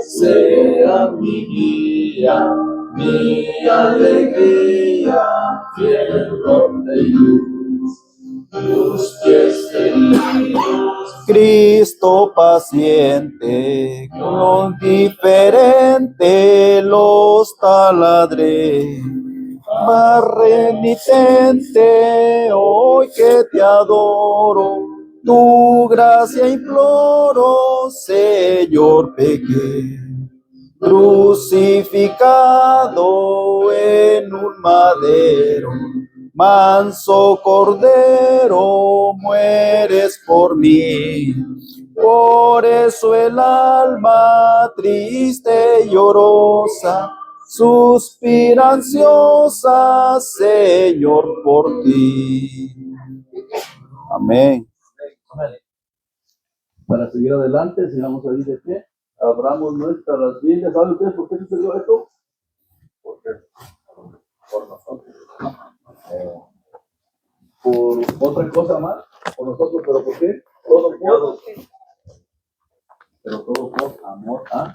sea mi guía, mi alegría, fiel roca de luz, tus pies queridos. Cristo paciente, con diferente los taladré. Más renitente, hoy que te adoro, tu gracia imploro, Señor, pequé. Crucificado en un madero, manso cordero, mueres por mí. Por eso el alma triste y llorosa suspira ansiosa, Señor, por ti. Amén. Para seguir adelante, sigamos ahí de pie, abramos nuestras Biblias. ¿Saben ustedes por qué sucedió esto? Porque por nosotros. Por otra cosa más, por nosotros, pero ¿por qué? Todo por, pero todo por amor a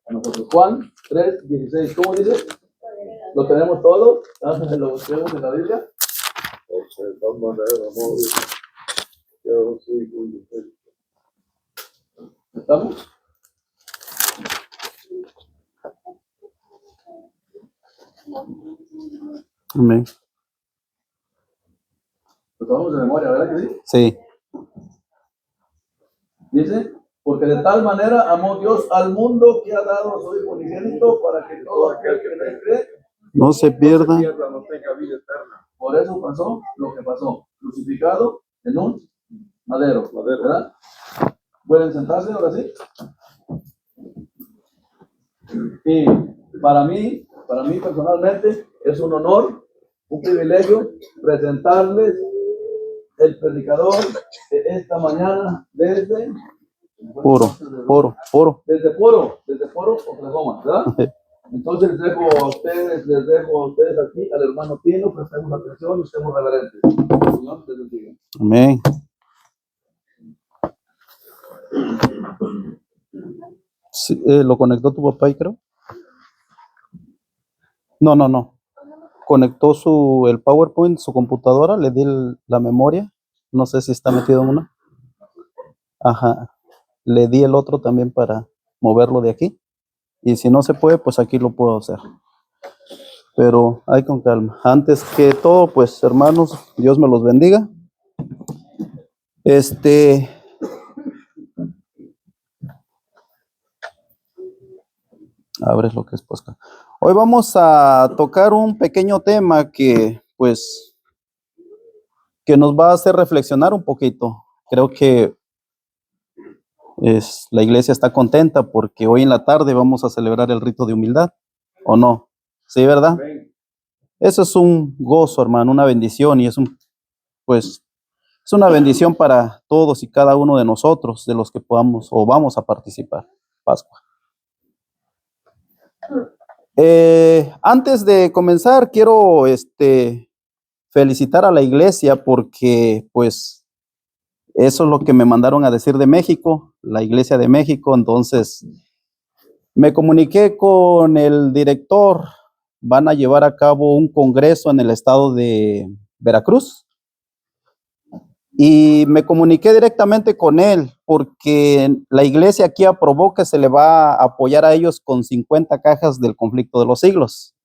nosotros. Juan 3:16, ¿cómo dice? ¿Lo tenemos todo? ¿Lo busquemos en la Biblia? ¿Estamos? Amén. Lo tomamos de memoria, ¿verdad que sí? Sí. Dice, porque de tal manera amó Dios al mundo que ha dado a su Hijo unigénito para que todo aquel que en él cree No se pierda. no tenga vida eterna. Por eso pasó lo que pasó, crucificado en un madero, ¿verdad? ¿Pueden sentarse ahora sí? Y para mí personalmente es un honor, un privilegio presentarles el predicador de esta mañana desde Puro, desde Poro, Oklahoma, ¿verdad? Entonces les dejo a ustedes aquí, al hermano Tino, prestemos atención y estemos reverentes. Señor, te bendiga. Amén. Sí, ¿lo conectó tu papá, creo? No. Conectó el PowerPoint, su computadora, le di la memoria. No sé si está metido en una. Ajá. Le di el otro también para moverlo de aquí. Y si no se puede, pues aquí lo puedo hacer. Pero hay con calma. Antes que todo, pues hermanos, Dios me los bendiga. Abres lo que es posca. Hoy vamos a tocar un pequeño tema que, pues, que nos va a hacer reflexionar un poquito. Creo que la iglesia está contenta porque hoy en la tarde vamos a celebrar el rito de humildad, ¿o no? Sí, ¿verdad? Eso es un gozo, hermano, una bendición, y es una bendición para todos y cada uno de nosotros, de los que podamos o vamos a participar. Pascua. Antes de comenzar, quiero felicitar a la iglesia porque, pues, eso es lo que me mandaron a decir de México, la iglesia de México. Entonces, me comuniqué con el director. Van a llevar a cabo un congreso en el estado de Veracruz. Y me comuniqué directamente con él porque la iglesia aquí aprobó que se le va a apoyar a ellos con 50 cajas del conflicto de los siglos.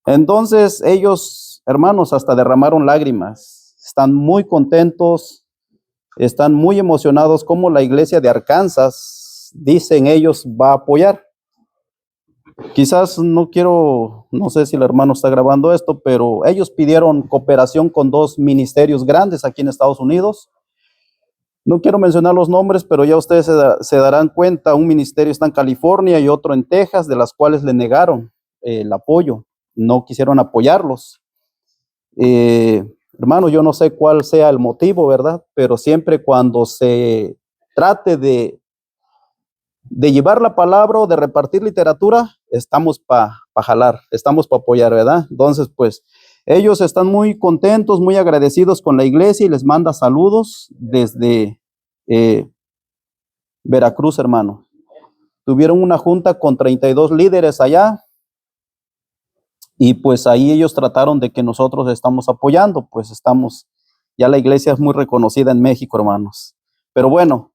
Entonces, ellos, hermanos, hasta derramaron lágrimas. Están muy contentos. Están muy emocionados como la iglesia de Arkansas, dicen ellos, va a apoyar. Quizás no sé si el hermano está grabando esto, pero ellos pidieron cooperación con 2 ministerios grandes aquí en Estados Unidos. No quiero mencionar los nombres, pero ya ustedes se darán cuenta. Un ministerio está en California y otro en Texas, de las cuales le negaron el apoyo. No quisieron apoyarlos. Hermano, yo no sé cuál sea el motivo, ¿verdad? Pero siempre cuando se trate de llevar la palabra o de repartir literatura, estamos para jalar, estamos para apoyar, ¿verdad? Entonces, pues, ellos están muy contentos, muy agradecidos con la iglesia y les manda saludos desde Veracruz, hermano. Tuvieron una junta con 32 líderes allá y pues ahí ellos trataron de que nosotros estamos apoyando, pues ya la iglesia es muy reconocida en México, hermanos. Pero bueno,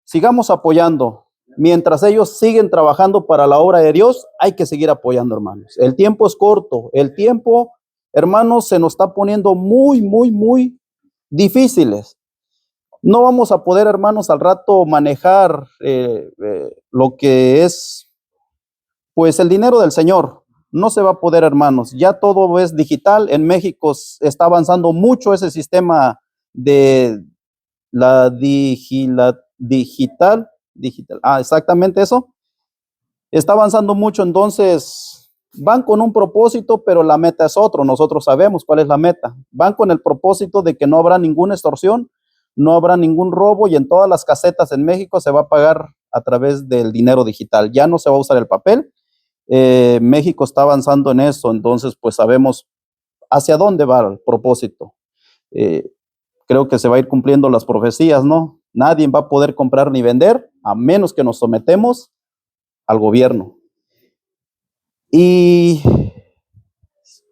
sigamos apoyando. Mientras ellos siguen trabajando para la obra de Dios, hay que seguir apoyando, hermanos. El tiempo es corto. El tiempo, hermanos, se nos está poniendo muy, muy, muy difíciles. No vamos a poder, hermanos, al rato manejar lo que es, pues, el dinero del Señor. No se va a poder, hermanos. Ya todo es digital. En México está avanzando mucho ese sistema de la digital. Exactamente eso. Está avanzando mucho, entonces van con un propósito, pero la meta es otro. Nosotros sabemos cuál es la meta. Van con el propósito de que no habrá ninguna extorsión, no habrá ningún robo y en todas las casetas en México se va a pagar a través del dinero digital. Ya no se va a usar el papel. México está avanzando en eso, entonces pues sabemos hacia dónde va el propósito. Creo que se va a ir cumpliendo las profecías, ¿no? Nadie va a poder comprar ni vender a menos que nos sometemos al gobierno. Y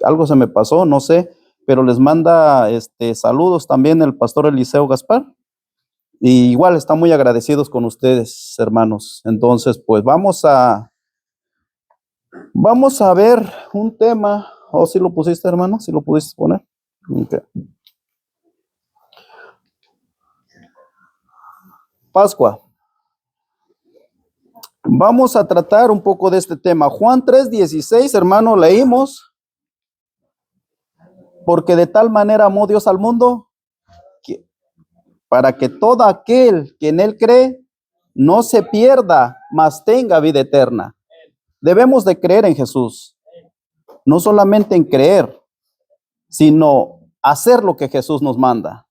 algo se me pasó, no sé, pero les manda saludos también el pastor Eliseo Gaspar. Y igual están muy agradecidos con ustedes, hermanos. Entonces, pues vamos a ver un tema. ¿Si lo pusiste, hermano? ¿Si lo pudiste poner? Okay. Pascua. Vamos a tratar un poco de este tema. Juan 3:16, hermano, leímos. Porque de tal manera amó Dios al mundo, para que todo aquel que en él cree no se pierda, mas tenga vida eterna. Debemos de creer en Jesús. No solamente en creer, sino hacer lo que Jesús nos manda.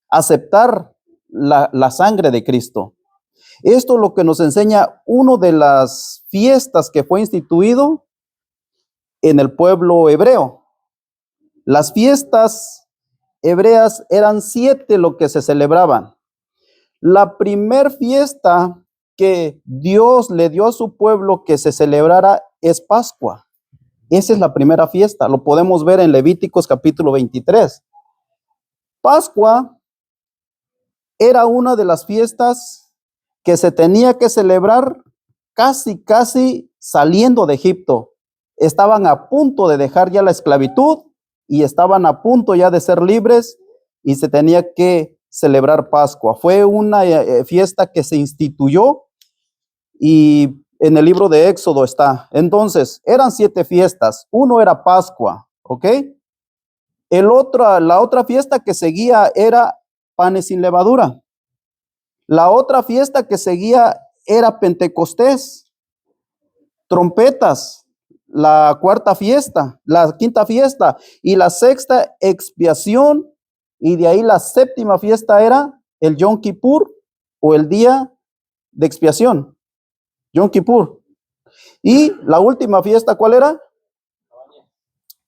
Aceptar la sangre de Cristo. Esto es lo que nos enseña una de las fiestas que fue instituido en el pueblo hebreo. Las fiestas hebreas eran 7 lo que se celebraban. La primer fiesta que Dios le dio a su pueblo que se celebrara es Pascua. Esa es la primera fiesta. Lo podemos ver en Levíticos capítulo 23. Pascua era una de las fiestas que se tenía que celebrar casi saliendo de Egipto. Estaban a punto de dejar ya la esclavitud y estaban a punto ya de ser libres y se tenía que celebrar Pascua. Fue una fiesta que se instituyó y en el libro de Éxodo está. Entonces, eran 7 fiestas. Uno era Pascua, ¿ok? La otra fiesta que seguía era panes sin levadura. La otra fiesta que seguía era Pentecostés, trompetas, la cuarta fiesta, la quinta fiesta y la sexta expiación, y de ahí la séptima fiesta era el Yom Kippur o el día de expiación, Yom Kippur. Y la última fiesta, ¿cuál era?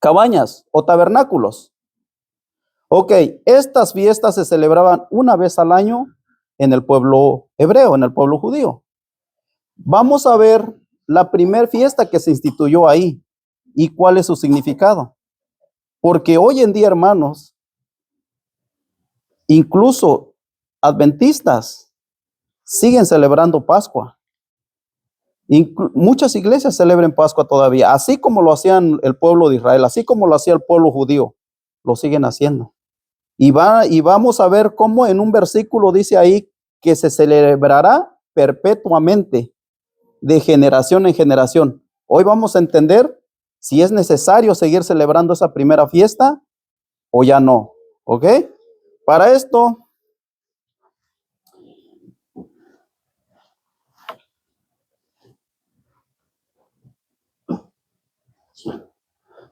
Cabañas o tabernáculos. Ok, estas fiestas se celebraban una vez al año en el pueblo hebreo, en el pueblo judío. Vamos a ver la primera fiesta que se instituyó ahí y cuál es su significado. Porque hoy en día, hermanos, incluso adventistas siguen celebrando Pascua. Muchas iglesias celebran Pascua todavía, así como lo hacían el pueblo de Israel, así como lo hacía el pueblo judío, lo siguen haciendo. Y vamos a ver cómo en un versículo dice ahí que se celebrará perpetuamente, de generación en generación. Hoy vamos a entender si es necesario seguir celebrando esa primera fiesta o ya no, ¿ok? Para esto,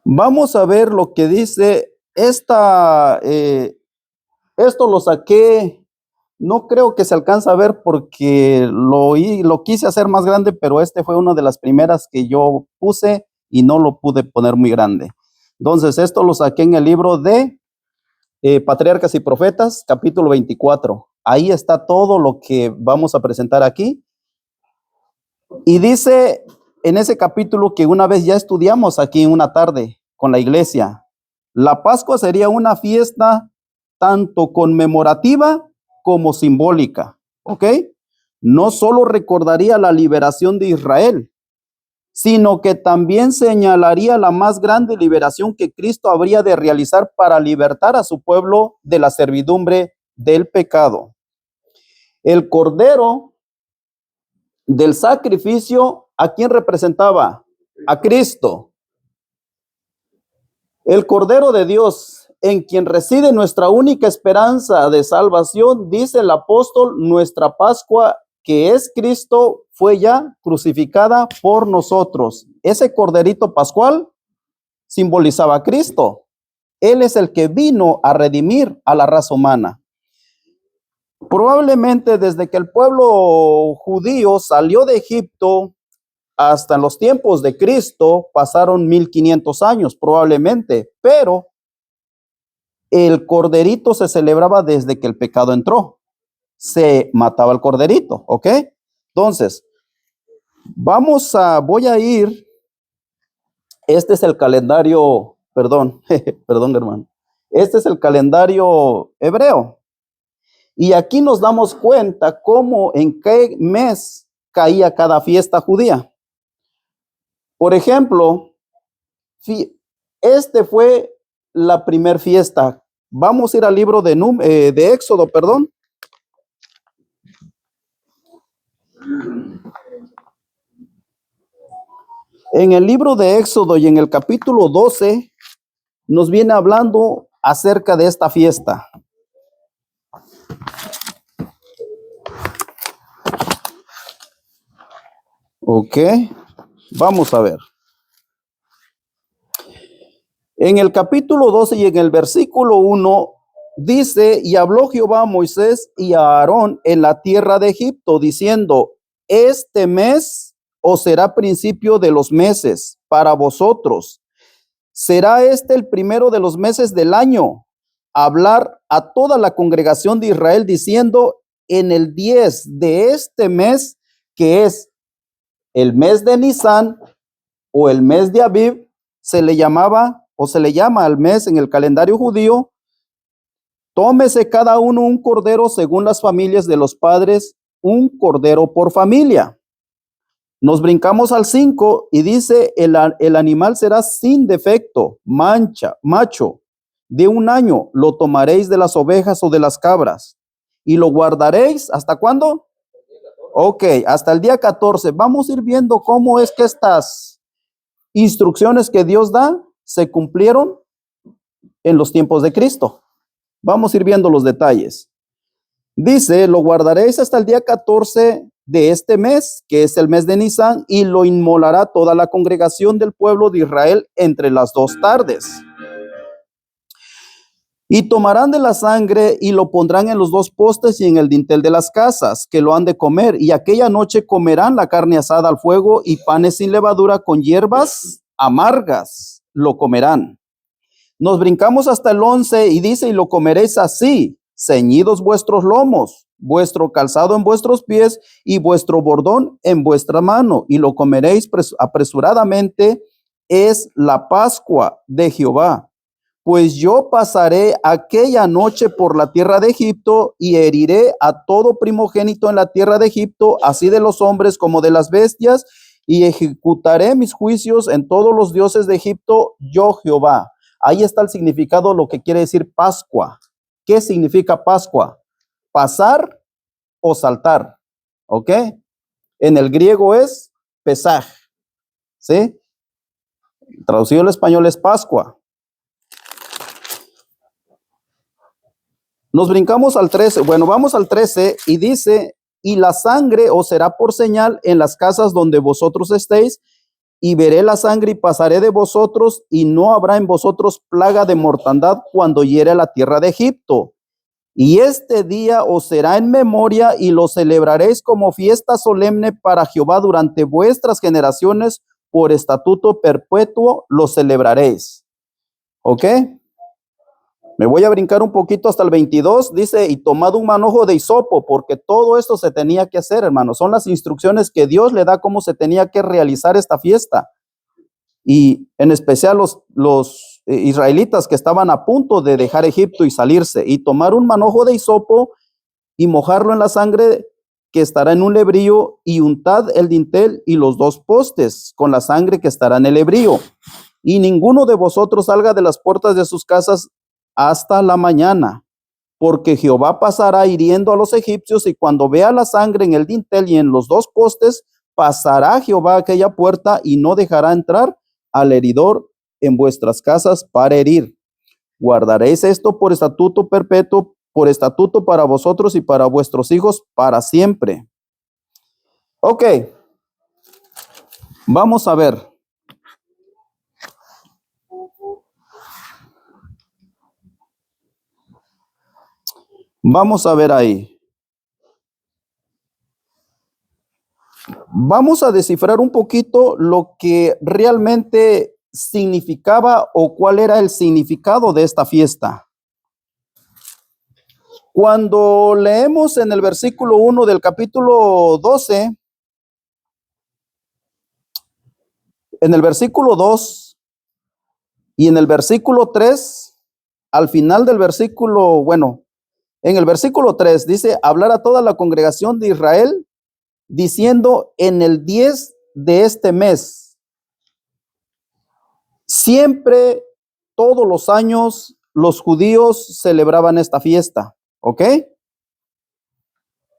vamos a ver lo que dice esto lo saqué, no creo que se alcanza a ver porque lo quise hacer más grande, pero fue una de las primeras que yo puse y no lo pude poner muy grande. Entonces, esto lo saqué en el libro de Patriarcas y Profetas, capítulo 24. Ahí está todo lo que vamos a presentar aquí. Y dice en ese capítulo que una vez ya estudiamos aquí en una tarde con la iglesia, la Pascua sería una fiesta tanto conmemorativa como simbólica, ¿ok? No solo recordaría la liberación de Israel, sino que también señalaría la más grande liberación que Cristo habría de realizar para libertar a su pueblo de la servidumbre del pecado. El cordero del sacrificio, ¿a quién representaba? A Cristo. El Cordero de Dios, en quien reside nuestra única esperanza de salvación, dice el apóstol, nuestra Pascua, que es Cristo, fue ya crucificada por nosotros. Ese corderito pascual simbolizaba a Cristo. Él es el que vino a redimir a la raza humana. Probablemente desde que el pueblo judío salió de Egipto hasta los tiempos de Cristo pasaron 1500 años probablemente, pero el corderito se celebraba desde que el pecado entró. Se mataba el corderito, ¿ok? Entonces, voy a ir, este es el calendario, perdón, perdón hermano, este es el calendario hebreo. Y aquí nos damos cuenta cómo en qué mes caía cada fiesta judía. Por ejemplo, este fue la primer fiesta. Vamos a ir al libro de Éxodo, perdón. En el libro de Éxodo y en el capítulo 12 nos viene hablando acerca de esta fiesta. Ok, vamos a ver. En el capítulo 12 y en el versículo 1 dice, y habló Jehová a Moisés y a Aarón en la tierra de Egipto, diciendo, este mes os será principio de los meses para vosotros. Será este el primero de los meses del año. Hablar a toda la congregación de Israel diciendo, en el 10 de este mes, que es el mes de Nisán o el mes de Abib, se le llamaba o se le llama al mes en el calendario judío, tómese cada uno un cordero según las familias de los padres, un cordero por familia. Nos brincamos al 5 y dice, el animal será sin defecto, macho, de un año, lo tomaréis de las ovejas o de las cabras, y lo guardaréis, ¿hasta cuándo? Ok, hasta el día 14. Vamos a ir viendo cómo es que estas instrucciones que Dios da se cumplieron en los tiempos de Cristo. Vamos a ir viendo los detalles. Dice, lo guardaréis hasta el día 14 de este mes, que es el mes de Nisán, y lo inmolará toda la congregación del pueblo de Israel entre las 2 tardes. Y tomarán de la sangre y lo pondrán en los 2 postes y en el dintel de las casas, que lo han de comer. Y aquella noche comerán la carne asada al fuego y panes sin levadura con hierbas amargas, lo comerán. Nos brincamos hasta el 11 y dice, y lo comeréis así, ceñidos vuestros lomos, vuestro calzado en vuestros pies y vuestro bordón en vuestra mano, y lo comeréis apresuradamente, es la Pascua de Jehová. Pues yo pasaré aquella noche por la tierra de Egipto y heriré a todo primogénito en la tierra de Egipto, así de los hombres como de las bestias, y ejecutaré mis juicios en todos los dioses de Egipto, yo Jehová. Ahí está el significado, lo que quiere decir Pascua. ¿Qué significa Pascua? Pasar o saltar, ¿ok? En el griego es Pesaj, ¿sí? Traducido al español es Pascua. Nos brincamos al 13, bueno, vamos al 13 y dice, y la sangre os será por señal en las casas donde vosotros estéis, y veré la sangre y pasaré de vosotros, y no habrá en vosotros plaga de mortandad cuando hiere la tierra de Egipto. Y este día os será en memoria y lo celebraréis como fiesta solemne para Jehová durante vuestras generaciones, por estatuto perpetuo lo celebraréis. ¿Ok? Me voy a brincar un poquito hasta el 22, dice, y tomad un manojo de hisopo, porque todo esto se tenía que hacer, hermano. Son las instrucciones que Dios le da cómo se tenía que realizar esta fiesta. Y en especial los israelitas que estaban a punto de dejar Egipto y salirse, y tomar un manojo de hisopo y mojarlo en la sangre que estará en un lebrillo, y untad el dintel y los 2 postes con la sangre que estará en el lebrillo. Y ninguno de vosotros salga de las puertas de sus casas hasta la mañana, porque Jehová pasará hiriendo a los egipcios, y cuando vea la sangre en el dintel y en los 2 postes, pasará Jehová a aquella puerta y no dejará entrar al heridor en vuestras casas para herir. Guardaréis esto por estatuto perpetuo, por estatuto para vosotros y para vuestros hijos para siempre. Ok, vamos a ver. Vamos a ver ahí. Vamos a descifrar un poquito lo que realmente significaba o cuál era el significado de esta fiesta. Cuando leemos en el versículo 1 del capítulo 12, en el versículo 2 y en el versículo 3, al final del versículo, bueno, en el versículo 3 dice, hablar a toda la congregación de Israel, diciendo, en el 10 de este mes, siempre, todos los años, los judíos celebraban esta fiesta, ¿ok?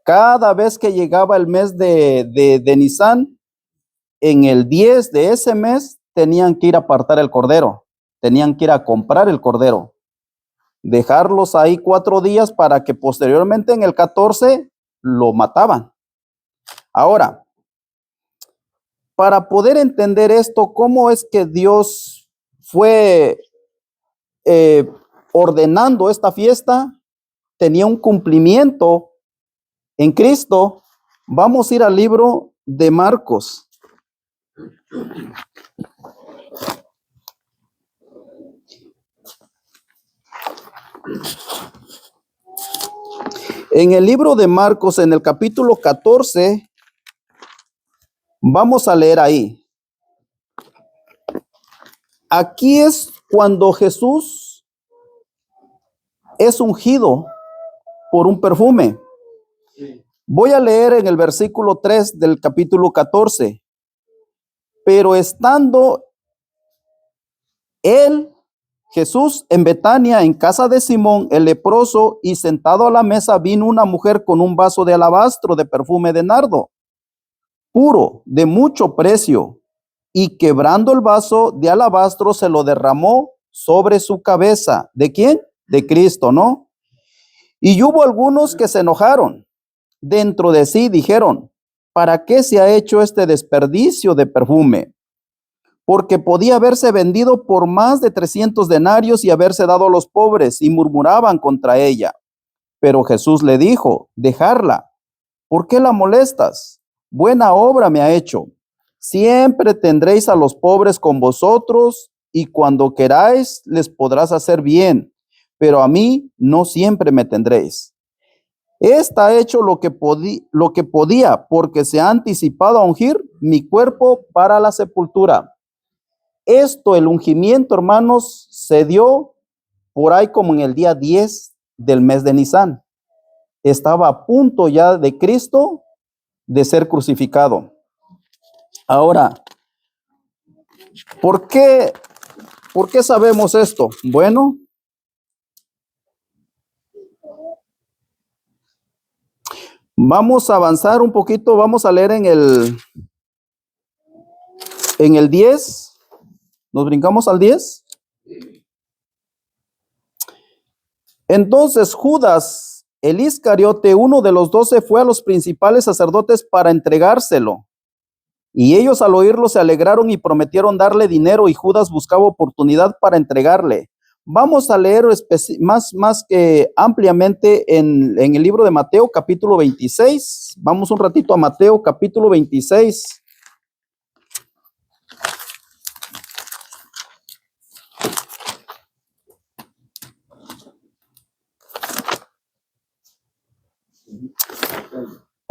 Cada vez que llegaba el mes de Nisan, en el 10 de ese mes, tenían que ir a apartar el cordero, tenían que ir a comprar el cordero, dejarlos ahí 4 días para que posteriormente en el 14 lo mataban. Ahora, para poder entender esto, ¿cómo es que Dios fue ordenando esta fiesta? Tenía un cumplimiento en Cristo. Vamos a ir al libro de Marcos. En el libro de Marcos, en el capítulo 14, vamos a leer ahí. Aquí es cuando Jesús es ungido por un perfume. Voy a leer en el versículo 3 del capítulo 14. Pero estando él, Jesús, en Betania, en casa de Simón el leproso, y sentado a la mesa, vino una mujer con un vaso de alabastro de perfume de nardo, puro, de mucho precio, y quebrando el vaso de alabastro, se lo derramó sobre su cabeza. ¿De quién? De Cristo, ¿no? Y hubo algunos que se enojaron dentro de sí, dijeron, ¿para qué se ha hecho este desperdicio de perfume? Porque podía haberse vendido por más de 300 denarios y haberse dado a los pobres, y murmuraban contra ella. Pero Jesús le dijo, dejarla, ¿por qué la molestas? Buena obra me ha hecho. Siempre tendréis a los pobres con vosotros, y cuando queráis les podrás hacer bien, pero a mí no siempre me tendréis. Esta ha hecho lo que podía, porque se ha anticipado a ungir mi cuerpo para la sepultura. Esto, el ungimiento, hermanos, se dio por ahí como en el día 10 del mes de Nisan. Estaba a punto ya de Cristo de ser crucificado. Ahora, ¿por qué sabemos esto? Bueno, vamos a avanzar un poquito, vamos a leer en el 10. ¿Nos brincamos al 10? Entonces Judas, el Iscariote, uno de los 12, fue a los principales sacerdotes para entregárselo. Y ellos al oírlo se alegraron y prometieron darle dinero, y Judas buscaba oportunidad para entregarle. Vamos a leer más ampliamente en el libro de Mateo, capítulo 26. Vamos un ratito a Mateo, capítulo 26.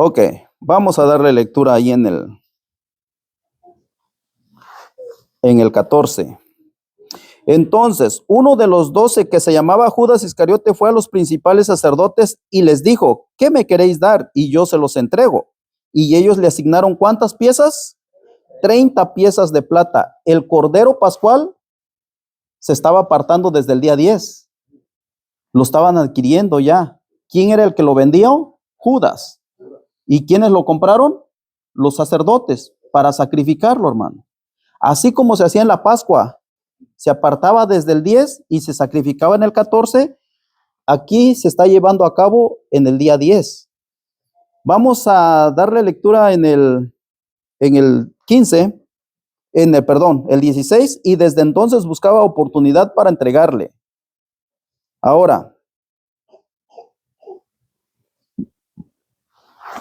Ok, vamos a darle lectura ahí en el 14. Entonces, uno de los 12 que se llamaba Judas Iscariote fue a los principales sacerdotes y les dijo, ¿qué me queréis dar? Y yo se los entrego. Y ellos le asignaron ¿cuántas piezas? 30 piezas de plata. El cordero pascual se estaba apartando desde el día 10. Lo estaban adquiriendo ya. ¿Quién era el que lo vendió? Judas. ¿Y quiénes lo compraron? Los sacerdotes, para sacrificarlo, hermano. Así como se hacía en la Pascua, se apartaba desde el 10 y se sacrificaba en el 14, aquí se está llevando a cabo en el día 10. Vamos a darle lectura en el 15, el 16, y desde entonces buscaba oportunidad para entregarle. Ahora,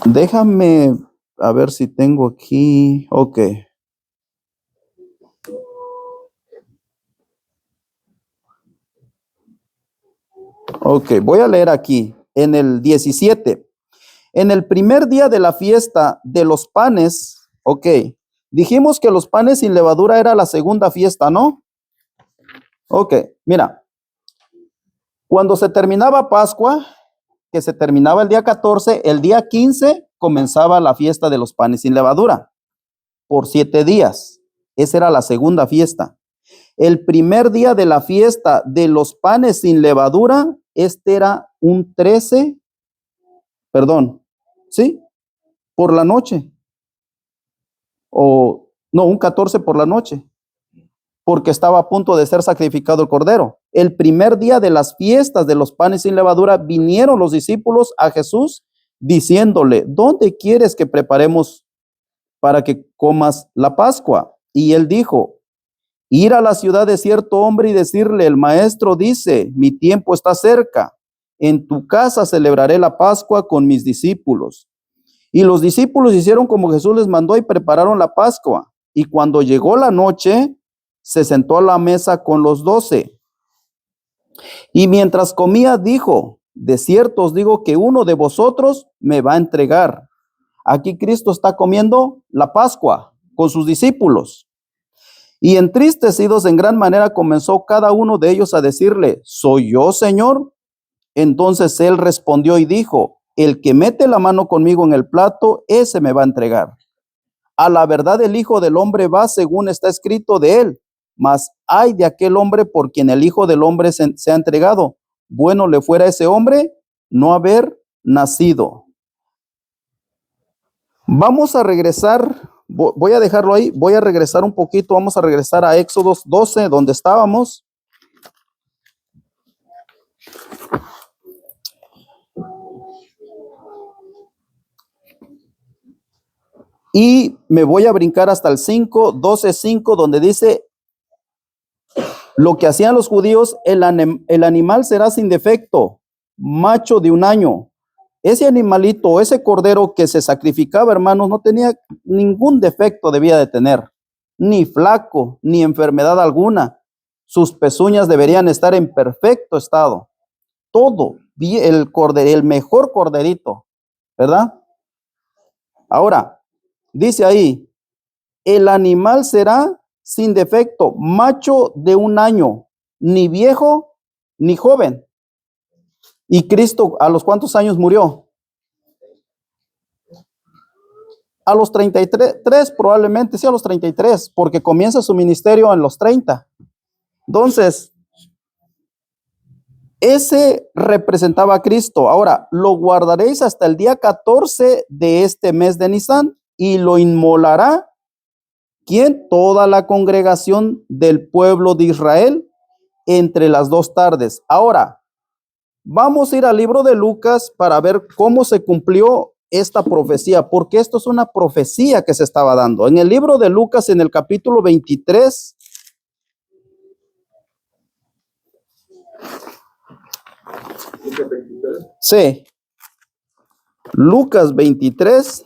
déjame a ver si tengo aquí, ok. Ok, voy a leer aquí, en el 17. En el primer día de la fiesta de los panes, ok, dijimos que los panes sin levadura era la segunda fiesta, ¿no? Ok, mira, cuando se terminaba Pascua, que se terminaba el día 14, el día 15 comenzaba la fiesta de los panes sin levadura, por 7 días. Esa era la segunda fiesta. El primer día de la fiesta de los panes sin levadura, este era un 13, perdón, ¿sí? Por la noche. O no, un 14 por la noche, porque estaba a punto de ser sacrificado el cordero. El primer día de las fiestas de los panes sin levadura, vinieron los discípulos a Jesús diciéndole, ¿dónde quieres que preparemos para que comas la Pascua? Y él dijo, ir a la ciudad de cierto hombre y decirle, el maestro dice, mi tiempo está cerca, en tu casa celebraré la Pascua con mis discípulos. Y los discípulos hicieron como Jesús les mandó y prepararon la Pascua. Y cuando llegó la noche, se sentó a la mesa con los 12. Y mientras comía, dijo, de cierto os digo que uno de vosotros me va a entregar. Aquí Cristo está comiendo la Pascua con sus discípulos. Y entristecidos en gran manera comenzó cada uno de ellos a decirle, ¿soy yo, Señor? Entonces él respondió y dijo, el que mete la mano conmigo en el plato, ese me va a entregar. A la verdad el Hijo del Hombre va según está escrito de él, mas ay de aquel hombre por quien el Hijo del Hombre se ha entregado. Bueno le fuera a ese hombre no haber nacido. Vamos a regresar, voy a dejarlo ahí, voy a regresar un poquito, vamos a regresar a Éxodo 12, donde estábamos. Y me voy a brincar hasta el 5, 12:5, donde dice, lo que hacían los judíos, el animal será sin defecto, macho de 1 año. Ese animalito, ese cordero que se sacrificaba, hermanos, no tenía ningún defecto, debía de tener, ni flaco, ni enfermedad alguna. Sus pezuñas deberían estar en perfecto estado. Todo, el mejor corderito, ¿verdad? Ahora, dice ahí, el animal será sin defecto, macho de 1 año, ni viejo ni joven. ¿Y Cristo a los cuántos años murió? A los 33, probablemente, sí, a los 33, porque comienza su ministerio en los 30. Entonces, ese representaba a Cristo. Ahora, lo guardaréis hasta el día 14 de este mes de Nisan y lo inmolará. ¿Quién? Toda la congregación del pueblo de Israel entre las 2 tardes. Ahora, vamos a ir al libro de Lucas para ver cómo se cumplió esta profecía, porque esto es una profecía que se estaba dando. En el libro de Lucas, en el capítulo 23, sí, Lucas 23,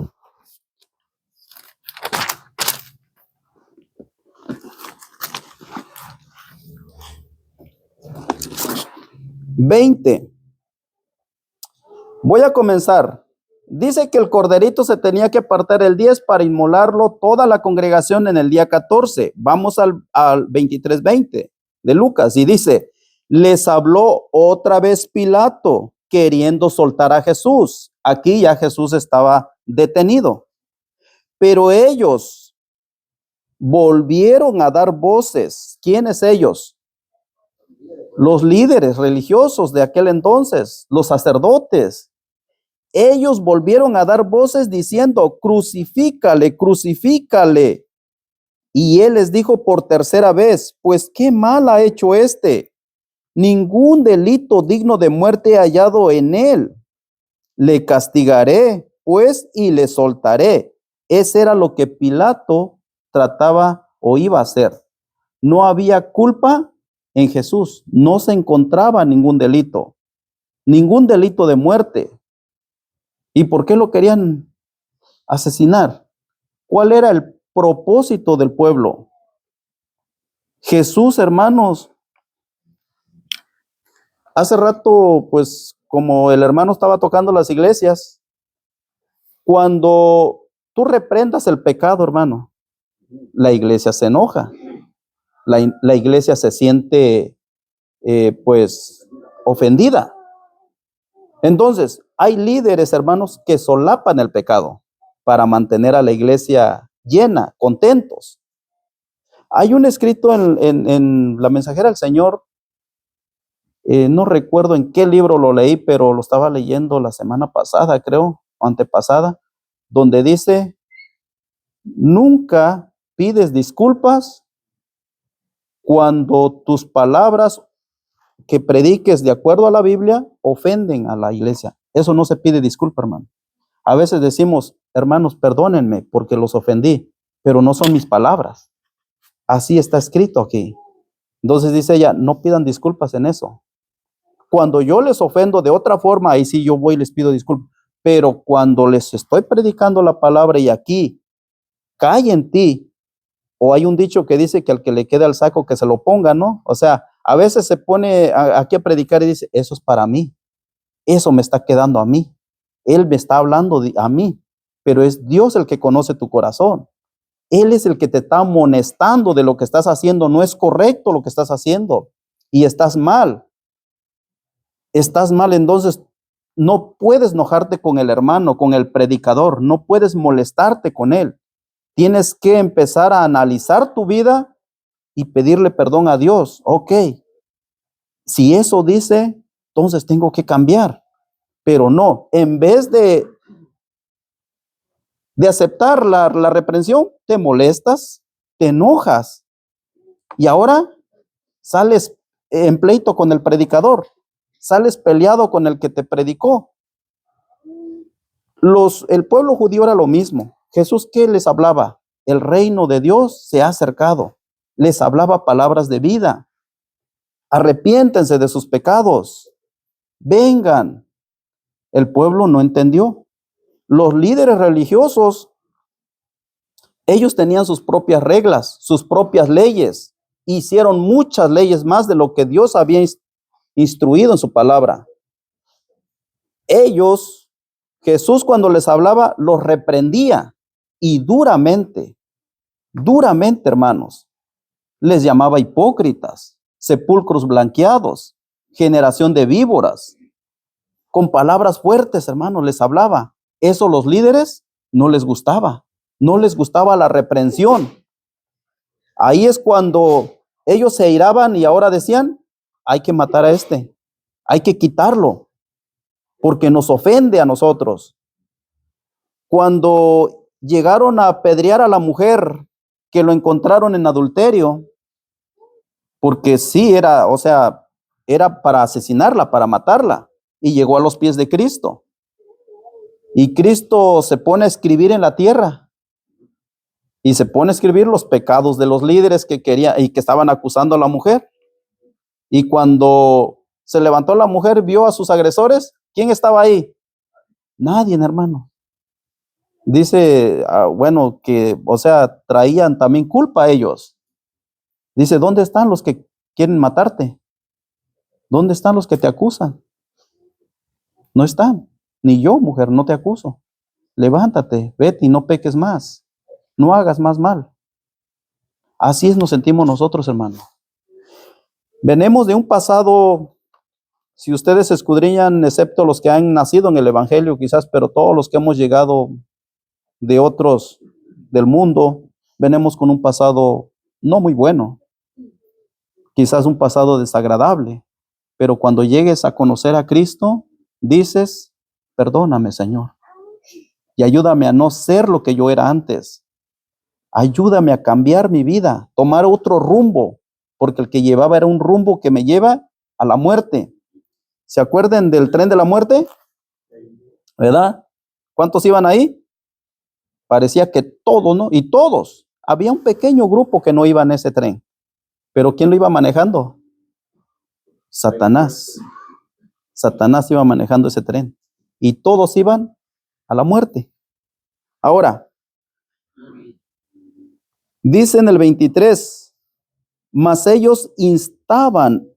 voy a comenzar dice que el corderito se tenía que apartar el 10 para inmolarlo toda la congregación en el día 14. Vamos al 23:20 de Lucas y dice, les habló otra vez Pilato queriendo soltar a Jesús. Aquí ya Jesús estaba detenido. Pero ellos volvieron a dar voces. ¿Quiénes ellos? Los líderes religiosos de aquel entonces, los sacerdotes. Ellos volvieron a dar voces diciendo, crucifícale, crucifícale. Y él les dijo por tercera vez, pues qué mal ha hecho este. Ningún delito digno de muerte he hallado en él. Le castigaré, pues, y le soltaré. Ese era lo que Pilato trataba o iba a hacer. No había culpa en Jesús. No se encontraba ningún delito de muerte. ¿Y por qué lo querían asesinar? ¿Cuál era el propósito del pueblo? Jesús, hermanos, hace rato, pues, como el hermano estaba tocando las iglesias, cuando tú reprendas el pecado, hermano, la iglesia se enoja, la iglesia se siente, pues, ofendida. Entonces, hay líderes, hermanos, que solapan el pecado para mantener a la iglesia llena, contentos. Hay un escrito en la Mensajera del Señor, no recuerdo en qué libro lo leí, pero lo estaba leyendo la semana pasada, creo, o antepasada, donde dice, nunca pides disculpas cuando tus palabras que prediques de acuerdo a la Biblia ofenden a la iglesia. Eso no se pide disculpa, hermano. A veces decimos, hermanos, perdónenme porque los ofendí, pero no son mis palabras. Así está escrito aquí. Entonces dice ella, no pidan disculpas en eso. Cuando yo les ofendo de otra forma, ahí sí yo voy y les pido disculpas. Pero cuando les estoy predicando la palabra y aquí cae en ti, o hay un dicho que dice que al que le quede al saco que se lo ponga, ¿no? O sea, a veces se pone aquí a predicar y dice, eso es para mí, eso me está quedando a mí, él me está hablando a mí, pero es Dios el que conoce tu corazón. Él es el que te está amonestando de lo que estás haciendo, no es correcto lo que estás haciendo y estás mal. Estás mal, entonces no puedes enojarte con el hermano, con el predicador, no puedes molestarte con él. Tienes que empezar a analizar tu vida y pedirle perdón a Dios. Ok, si eso dice, entonces tengo que cambiar. Pero no, en vez de aceptar la reprensión, te molestas, te enojas y ahora sales en pleito con el predicador, sales peleado con el que te predicó. El pueblo judío era lo mismo. Jesús, ¿qué les hablaba? El reino de Dios se ha acercado. Les hablaba palabras de vida. Arrepiéntense de sus pecados. Vengan. El pueblo no entendió. Los líderes religiosos, ellos tenían sus propias reglas, sus propias leyes. Hicieron muchas leyes más de lo que Dios había instruido en su palabra. Jesús cuando les hablaba, los reprendía y duramente, hermanos. Les llamaba hipócritas, sepulcros blanqueados, generación de víboras. Con palabras fuertes, hermanos, les hablaba. Eso los líderes no les gustaba. No les gustaba la reprensión. Ahí es cuando ellos se iraban y ahora decían, hay que matar a este, hay que quitarlo, porque nos ofende a nosotros. Cuando llegaron a apedrear a la mujer que lo encontraron en adulterio, porque sí era, o sea, era para asesinarla, para matarla, y llegó a los pies de Cristo. Y Cristo se pone a escribir en la tierra, y se pone a escribir los pecados de los líderes que querían y que estaban acusando a la mujer. Y cuando se levantó la mujer, vio a sus agresores, ¿quién estaba ahí? Nadie, hermano. Dice, bueno, que, o sea, traían también culpa a ellos. Dice, ¿dónde están los que quieren matarte? ¿Dónde están los que te acusan? No están. Ni yo, mujer, no te acuso. Levántate, vete y no peques más. No hagas más mal. Así nos sentimos nosotros, hermano. Venimos de un pasado, si ustedes escudriñan, excepto los que han nacido en el Evangelio quizás, pero todos los que hemos llegado de otros del mundo, venimos con un pasado no muy bueno, quizás un pasado desagradable, pero cuando llegues a conocer a Cristo, dices, perdóname, Señor, y ayúdame a no ser lo que yo era antes. Ayúdame a cambiar mi vida, tomar otro rumbo, porque el que llevaba era un rumbo que me lleva a la muerte. ¿Se acuerdan del tren de la muerte? ¿Verdad? ¿Cuántos iban ahí? Parecía que todos, ¿no? Y todos. Había un pequeño grupo que no iba en ese tren. ¿Pero quién lo iba manejando? Satanás. Satanás iba manejando ese tren. Y todos iban a la muerte. Ahora, dice en el 23, mas ellos instaban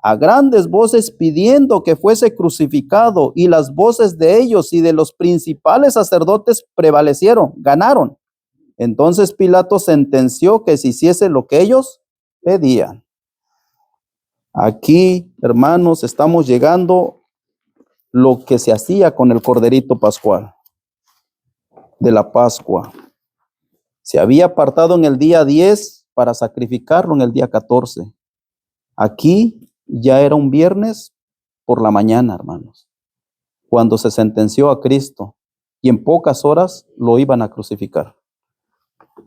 a grandes voces pidiendo que fuese crucificado, y las voces de ellos y de los principales sacerdotes prevalecieron, ganaron. Entonces Pilato sentenció que se hiciese lo que ellos pedían. Aquí, hermanos, estamos llegando lo que se hacía con el corderito pascual de la Pascua. Se había apartado en el día 10 para sacrificarlo en el día 14. Aquí ya era un viernes por la mañana, hermanos, cuando se sentenció a Cristo, y en pocas horas lo iban a crucificar.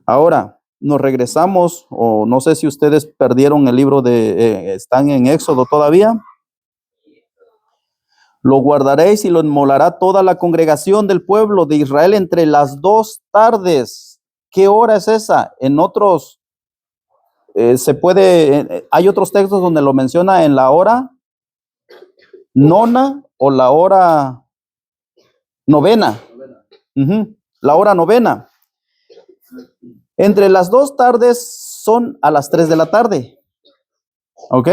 Ahora, nos regresamos, o no sé si ustedes perdieron el libro están en Éxodo todavía. Lo guardaréis y lo inmolará toda la congregación del pueblo de Israel entre las 2 tardes. ¿Qué hora es esa? En otros, hay otros textos donde lo menciona en la hora nona o la hora novena. La hora novena. Entre las 2 tardes son a las 3 de la tarde. ¿Ok?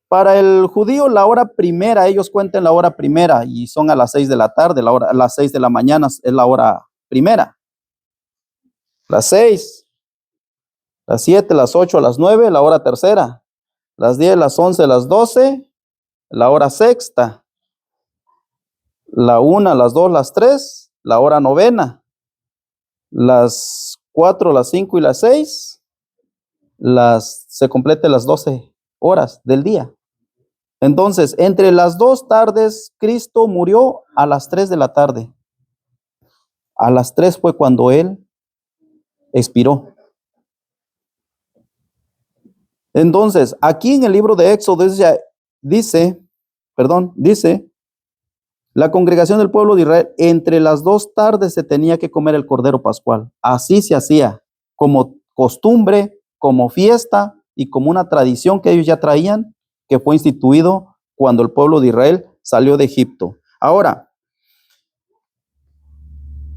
Para el judío, la hora primera, ellos cuentan la hora primera y son a las 6 de la tarde, a las 6 de la mañana es la hora primera. Las 6, las 7, las 8, las 9, la hora tercera. Las 10, las 11, las 12, la hora sexta. La 1, las 2, las 3, la hora novena. Las 4, las 5 y las 6, se completen las 12 horas del día. Entonces, entre las 2 tardes, Cristo murió a las 3 de la tarde. A las 3 fue cuando Él expiró. Entonces, aquí en el libro de Éxodo dice, la congregación del pueblo de Israel, entre las 2 tardes se tenía que comer el cordero pascual. Así se hacía, como costumbre, como fiesta y como una tradición que ellos ya traían, que fue instituido cuando el pueblo de Israel salió de Egipto. Ahora,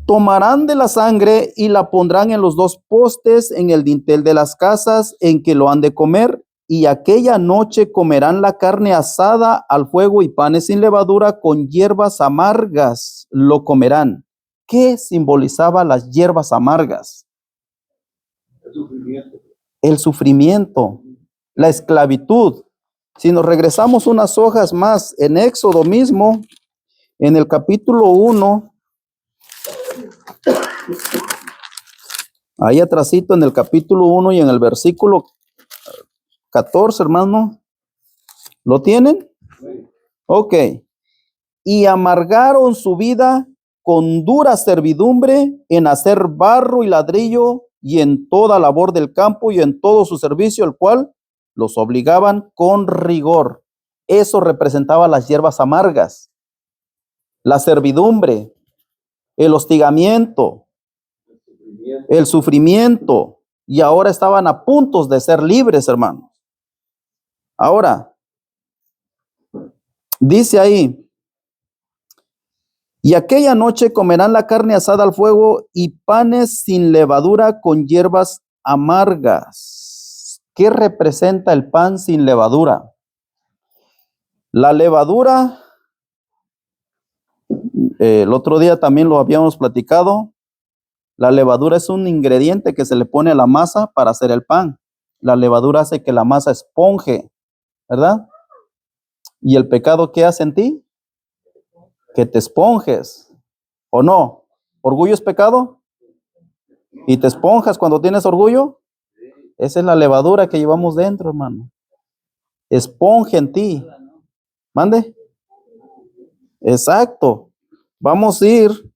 tomarán de la sangre y la pondrán en los 2 postes en el dintel de las casas en que lo han de comer, y aquella noche comerán la carne asada al fuego y panes sin levadura con hierbas amargas lo comerán. ¿Qué simbolizaba las hierbas amargas? El sufrimiento. El sufrimiento, la esclavitud. Si nos regresamos unas hojas más en Éxodo mismo, en el capítulo 1, ahí atrásito en el capítulo 1 y en el versículo 14, hermano, ¿lo tienen? Ok. Y amargaron su vida con dura servidumbre en hacer barro y ladrillo y en toda labor del campo y en todo su servicio, el cual los obligaban con rigor. Eso representaba las hierbas amargas, la servidumbre, el hostigamiento, el sufrimiento, y ahora estaban a punto de ser libres, hermanos. Ahora, dice ahí, y aquella noche comerán la carne asada al fuego y panes sin levadura con hierbas amargas. ¿Qué representa el pan sin levadura? La levadura El otro día también lo habíamos platicado. La levadura es un ingrediente que se le pone a la masa para hacer el pan. La levadura hace que la masa esponje, ¿verdad? ¿Y el pecado qué hace en ti? Que te esponjes, ¿o no? ¿Orgullo es pecado? ¿Y te esponjas cuando tienes orgullo? Esa es la levadura que llevamos dentro, hermano. Esponja en ti. ¿Mande? Exacto. Vamos a ir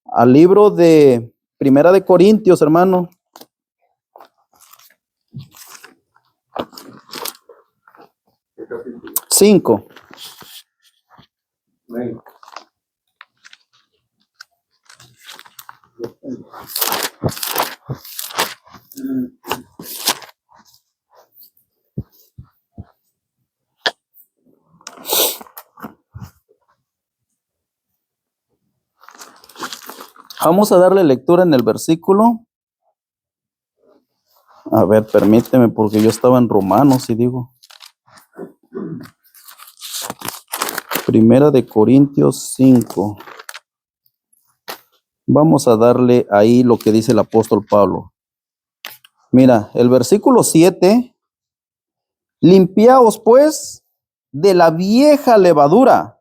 al libro de Primera de Corintios, hermano. Capítulo. 5. Amén. Vamos a darle lectura en el versículo. A ver, permíteme, porque yo estaba en Romanos y digo. Primera de Corintios 5. Vamos a darle ahí lo que dice el apóstol Pablo. Mira, el versículo 7. Limpiaos pues de la vieja levadura,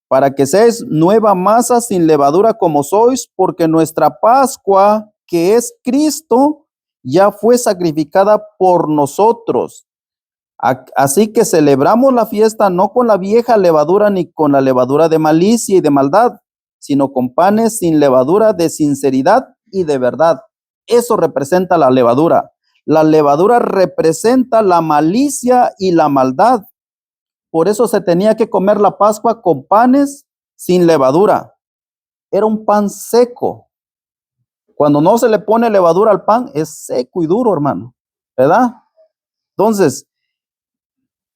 para que seáis nueva masa sin levadura como sois, porque nuestra Pascua, que es Cristo, ya fue sacrificada por nosotros. Así que celebramos la fiesta no con la vieja levadura ni con la levadura de malicia y de maldad, sino con panes sin levadura de sinceridad y de verdad. Eso representa la levadura. La levadura representa la malicia y la maldad. Por eso se tenía que comer la Pascua con panes sin levadura. Era un pan seco. Cuando no se le pone levadura al pan, es seco y duro, hermano, ¿verdad? Entonces,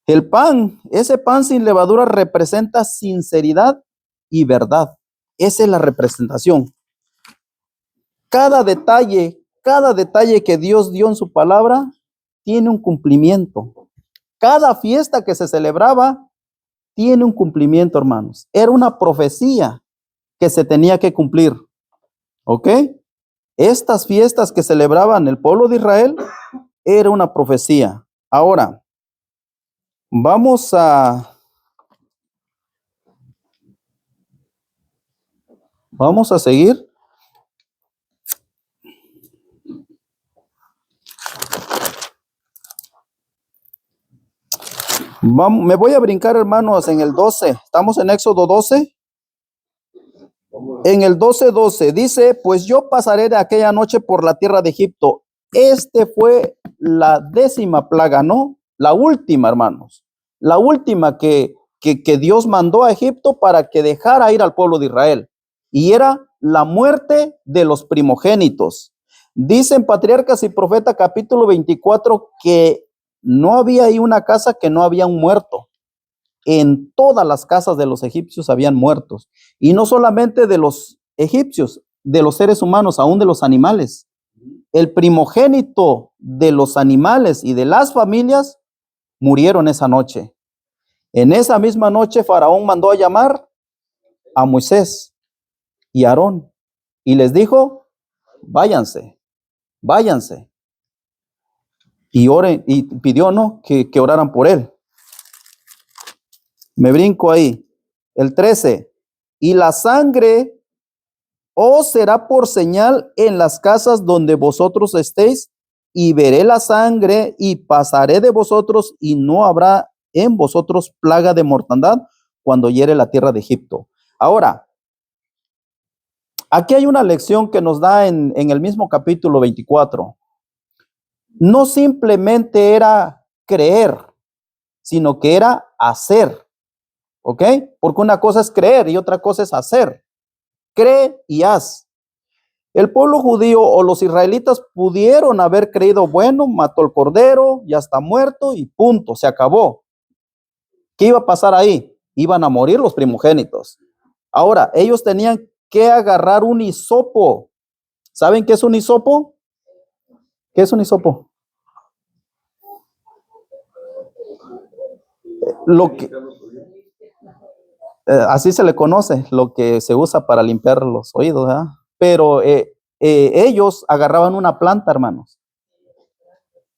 el pan, ese pan sin levadura representa sinceridad y verdad. Esa es la representación. Cada detalle que Dios dio en su palabra tiene un cumplimiento. Cada fiesta que se celebraba tiene un cumplimiento, hermanos. Era una profecía que se tenía que cumplir. ¿Ok? Estas fiestas que celebraban el pueblo de Israel era una profecía. Ahora, vamos a seguir. Me voy a brincar, hermanos, en el 12. Estamos en Éxodo 12. En el 12:12 dice, pues yo pasaré de aquella noche por la tierra de Egipto. Fue la 10ª plaga, ¿no? La última, hermanos. La última que Dios mandó a Egipto para que dejara ir al pueblo de Israel. Y era la muerte de los primogénitos. Dice en Patriarcas y Profeta capítulo 24 que no había ahí una casa que no había un muerto. En todas las casas de los egipcios habían muertos. Y no solamente de los egipcios, de los seres humanos, aún de los animales. El primogénito de los animales y de las familias murieron esa noche. En esa misma noche Faraón mandó a llamar a Moisés y a Aarón y les dijo, váyanse, váyanse. Y oren, y pidió, ¿no?, que oraran por él. Me brinco ahí. El 13. Y la sangre os será por señal en las casas donde vosotros estéis, y veré la sangre y pasaré de vosotros, y no habrá en vosotros plaga de mortandad cuando hiere la tierra de Egipto. Ahora, aquí hay una lección que nos da en el mismo capítulo 24. No simplemente era creer, sino que era hacer. ¿Ok? Porque una cosa es creer y otra cosa es hacer. Cree y haz. El pueblo judío o los israelitas pudieron haber creído, bueno, mató el cordero, ya está muerto y punto, se acabó. ¿Qué iba a pasar ahí? Iban a morir los primogénitos. Ahora, ellos tenían que agarrar un hisopo. ¿Saben qué es un hisopo? ¿Qué es un hisopo? Lo que, Así se le conoce, lo que se usa para limpiar los oídos, ¿verdad? Pero ellos agarraban una planta, hermanos.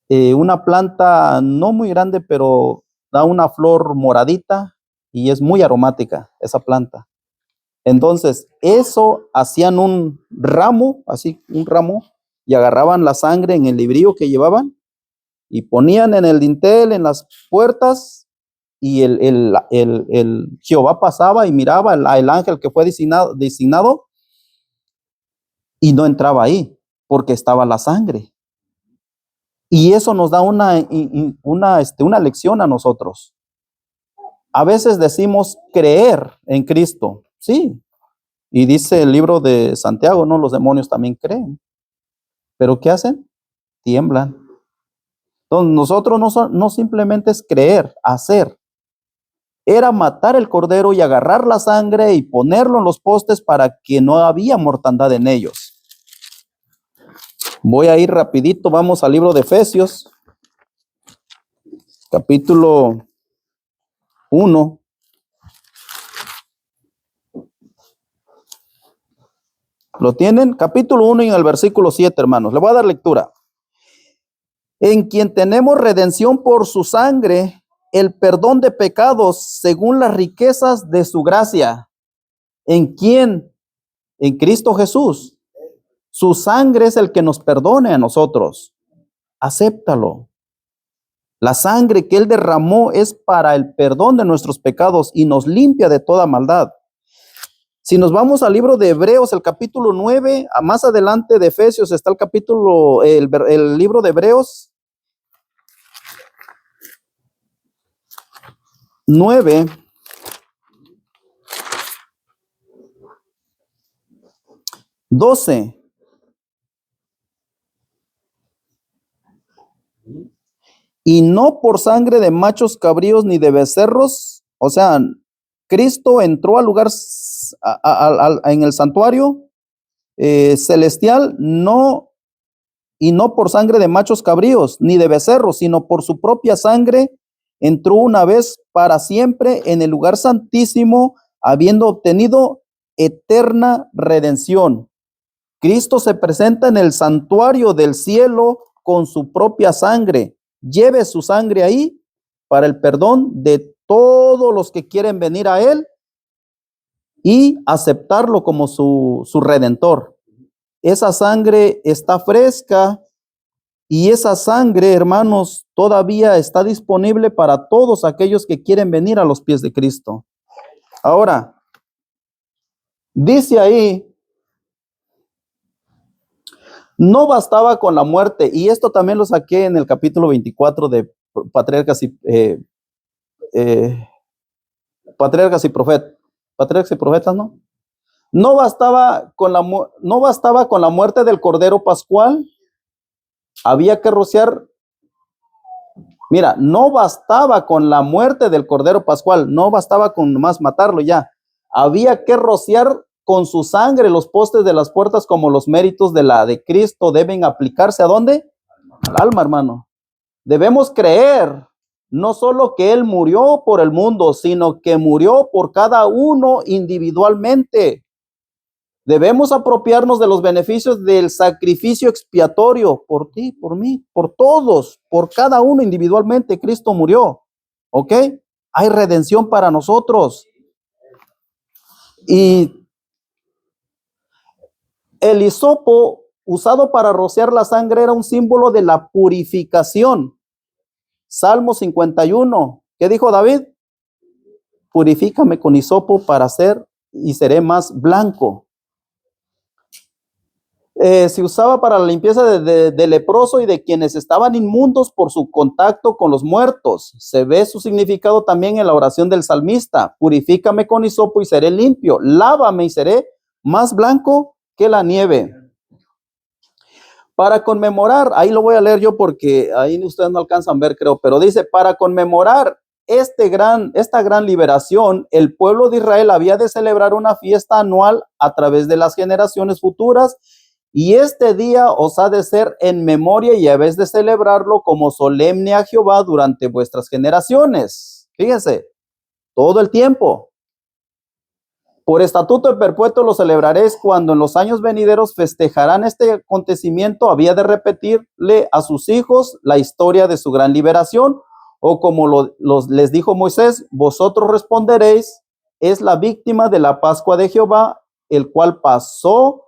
Una planta no muy grande, pero da una flor moradita y es muy aromática esa planta. Entonces, eso hacían un ramo, así, un ramo, y agarraban la sangre en el librillo que llevaban y ponían en el dintel, en las puertas, y el Jehová pasaba y miraba el ángel que fue designado y no entraba ahí porque estaba la sangre. Y eso nos da una lección a nosotros. A veces decimos creer en Cristo, sí, y dice el libro de Santiago, ¿no? Los demonios también creen. ¿Pero qué hacen? Tiemblan. Entonces, nosotros no simplemente es creer, hacer. Era matar el cordero y agarrar la sangre y ponerlo en los postes para que no había mortandad en ellos. Voy a ir rapidito, vamos al libro de Efesios, capítulo 1. ¿Lo tienen? Capítulo 1 y en el versículo 7, hermanos. Le voy a dar lectura. En quien tenemos redención por su sangre, el perdón de pecados según las riquezas de su gracia. ¿En quién? En Cristo Jesús. Su sangre es el que nos perdone a nosotros. Acéptalo. La sangre que Él derramó es para el perdón de nuestros pecados y nos limpia de toda maldad. Si nos vamos al libro de Hebreos, el capítulo 9, más adelante de Efesios está el libro de Hebreos 9, 12. Y no por sangre de machos cabríos ni de becerros, o sea, Cristo entró al lugar en el santuario celestial, no, y no por sangre de machos cabríos ni de becerros, sino por su propia sangre, entró una vez para siempre en el lugar santísimo, habiendo obtenido eterna redención. Cristo se presenta en el santuario del cielo con su propia sangre. Lleve su sangre ahí para el perdón de todos los que quieren venir a Él y aceptarlo como su redentor. Esa sangre está fresca y esa sangre, hermanos, todavía está disponible para todos aquellos que quieren venir a los pies de Cristo. Ahora, dice ahí, no bastaba con la muerte, y esto también lo saqué en el capítulo 24 de Patriarcas y Profetas, ¿no? No bastaba con la muerte del Cordero Pascual, había que rociar. Mira, no bastaba con la muerte del Cordero Pascual, no bastaba con más matarlo ya. Había que rociar con su sangre los postes de las puertas, como los méritos de Cristo deben aplicarse ¿a dónde? Al alma, hermano. Debemos creer no solo que Él murió por el mundo, sino que murió por cada uno individualmente. Debemos apropiarnos de los beneficios del sacrificio expiatorio por ti, por mí, por todos, por cada uno individualmente. Cristo murió, ¿ok? Hay redención para nosotros. Y el hisopo usado para rociar la sangre era un símbolo de la purificación. Salmo 51, ¿qué dijo David? Purifícame con hisopo para ser y seré más blanco. Se usaba para la limpieza de leproso y de quienes estaban inmundos por su contacto con los muertos. Se ve su significado también en la oración del salmista. Purifícame con hisopo y seré limpio. Lávame y seré más blanco que la nieve. Para conmemorar, ahí lo voy a leer yo porque ahí ustedes no alcanzan a ver, creo, pero dice, para conmemorar esta gran liberación, el pueblo de Israel había de celebrar una fiesta anual a través de las generaciones futuras, y este día os ha de ser en memoria y habéis de celebrarlo como solemne a Jehová durante vuestras generaciones. Fíjense, todo el tiempo. Por estatuto de perpetuo lo celebraréis cuando en los años venideros festejarán este acontecimiento. Había de repetirle a sus hijos la historia de su gran liberación, o como les dijo Moisés, vosotros responderéis, es la víctima de la Pascua de Jehová, el cual pasó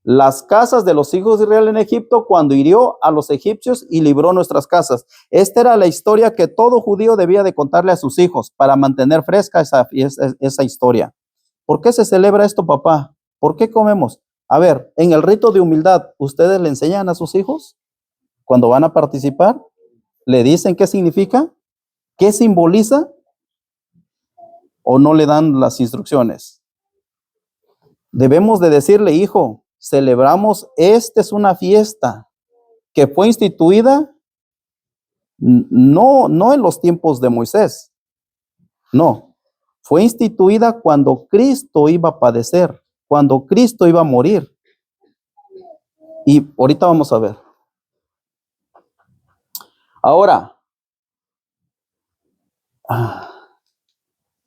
las casas de los hijos de Israel en Egipto cuando hirió a los egipcios y libró nuestras casas. Esta era la historia que todo judío debía de contarle a sus hijos para mantener fresca esa historia. ¿Por qué se celebra esto, papá? ¿Por qué comemos? A ver, en el rito de humildad, ¿ustedes le enseñan a sus hijos cuando van a participar? ¿Le dicen qué significa? ¿Qué simboliza? ¿O no le dan las instrucciones? Debemos de decirle, hijo, celebramos, esta es una fiesta que fue instituida no en los tiempos de Moisés, no, fue instituida cuando Cristo iba a padecer, cuando Cristo iba a morir. Y ahorita vamos a ver. Ahora,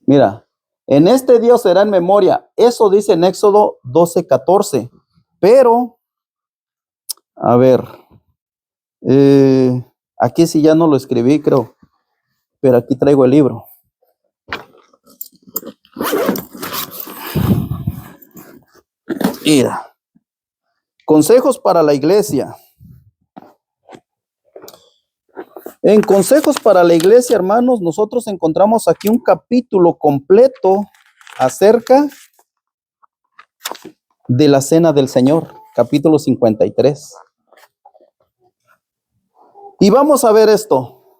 mira, en este día será en memoria, eso dice en Éxodo 12:14, pero, a ver, aquí sí ya no lo escribí, creo, pero aquí traigo el libro. Mira, consejos para la iglesia. En consejos para la iglesia, hermanos, nosotros encontramos aquí un capítulo completo acerca de la cena del Señor, capítulo 53. Y vamos a ver esto.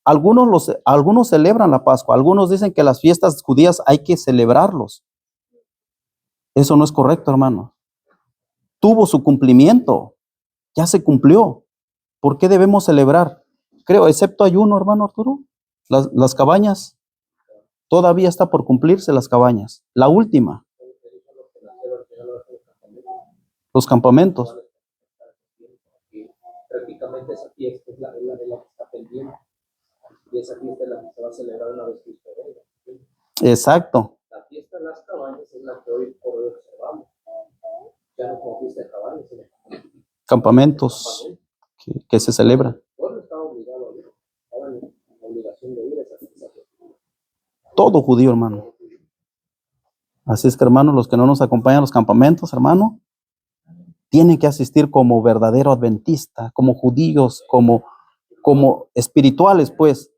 Algunos celebran la Pascua, algunos dicen que las fiestas judías hay que celebrarlos. Eso no es correcto, hermano. Tuvo su cumplimiento, ya se cumplió. ¿Por qué debemos celebrar? Creo, excepto hay uno, hermano Arturo, las cabañas. Todavía está por cumplirse las cabañas. La última. Los campamentos. Prácticamente esa fiesta es la que está pendiente. Y esa fiesta es la que se va a celebrar una vez que usted venga. Exacto. La fiesta de las cabañas es la que hoy por hoy observamos. Ya no como fiesta de cabañas, sino Campamentos que se celebran. el pueblo estaba obligado a ir. Estaba en la obligación de ir a esa fiesta. Todo judío, hermano. Así es que, hermano, los que no nos acompañan a los campamentos, hermano, tienen que asistir como verdadero adventista, como judíos, como espirituales, pues.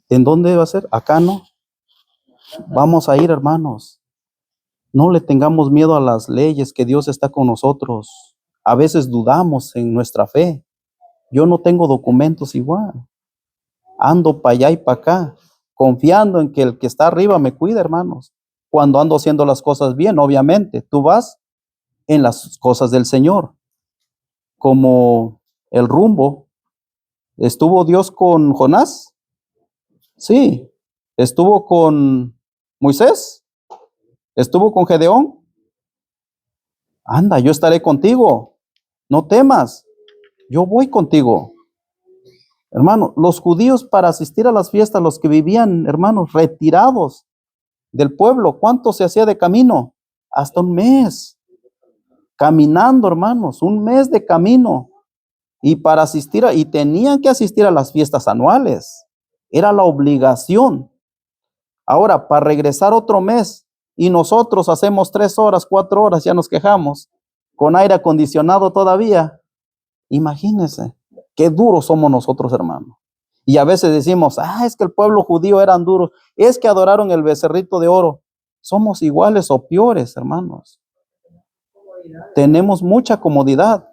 ¿En dónde va a ser? Acá, ¿no? Vamos a ir, hermanos. No le tengamos miedo a las leyes, que Dios está con nosotros. A veces dudamos en nuestra fe. Yo no tengo documentos igual. Ando para allá y para acá, confiando en que el que está arriba me cuida, hermanos. Cuando ando haciendo las cosas bien, obviamente, tú vas en las cosas del Señor. Como el rumbo. ¿Estuvo Dios con Jonás? Sí. ¿Estuvo con Moisés? ¿Estuvo con Gedeón? Anda, yo estaré contigo. No temas. Yo voy contigo. Hermano, los judíos para asistir a las fiestas, los que vivían, hermanos, retirados del pueblo, ¿cuánto se hacía de camino? Hasta un mes. Caminando, hermanos, un mes de camino. Y para asistir, y tenían que asistir a las fiestas anuales. Era la obligación. Ahora, para regresar otro mes, y nosotros hacemos 3 horas, 4 horas, ya nos quejamos, con aire acondicionado todavía. Imagínense, qué duros somos nosotros, hermano. Y a veces decimos, es que el pueblo judío eran duros, es que adoraron el becerrito de oro. Somos iguales o peores, hermanos. Tenemos mucha comodidad.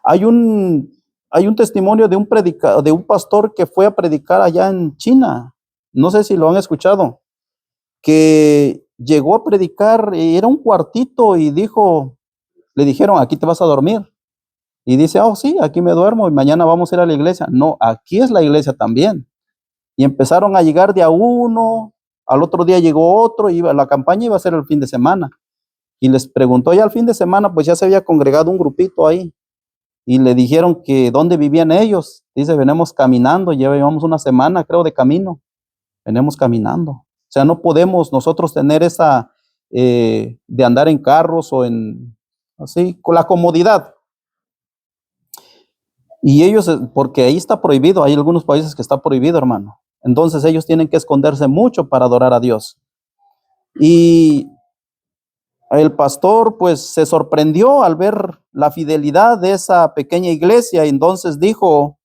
Hay un testimonio de un pastor que fue a predicar allá en China. No sé si lo han escuchado. Que llegó a predicar, era un cuartito y le dijeron, aquí te vas a dormir. Y dice, sí, aquí me duermo y mañana vamos a ir a la iglesia. No, aquí es la iglesia también. Y empezaron a llegar de a uno, al otro día llegó otro, la campaña iba a ser el fin de semana. Y les preguntó ya el fin de semana, pues ya se había congregado un grupito ahí. y le dijeron que dónde vivían ellos. Dice, venimos caminando, llevamos una semana, creo, de camino. Venimos caminando. O sea, no podemos nosotros tener esa de andar en carros o en así, con la comodidad. Y ellos, porque ahí está prohibido, hay algunos países que está prohibido, hermano. Entonces ellos tienen que esconderse mucho para adorar a Dios. Y el pastor pues se sorprendió al ver la fidelidad de esa pequeña iglesia y entonces dijo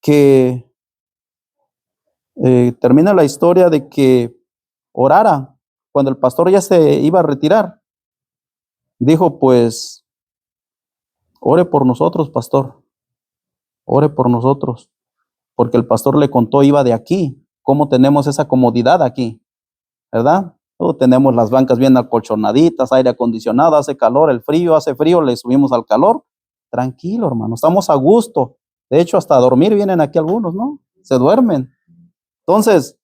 que termina la historia de que orara cuando el pastor ya se iba a retirar. Dijo, pues, ore por nosotros, pastor, ore por nosotros, porque el pastor le contó, iba de aquí, cómo tenemos esa comodidad aquí, ¿verdad? Tenemos las bancas bien acolchonaditas, aire acondicionado, hace calor, hace frío, le subimos al calor. Tranquilo, hermano, estamos a gusto. De hecho, hasta a dormir vienen aquí algunos, ¿no? Se duermen. Entonces,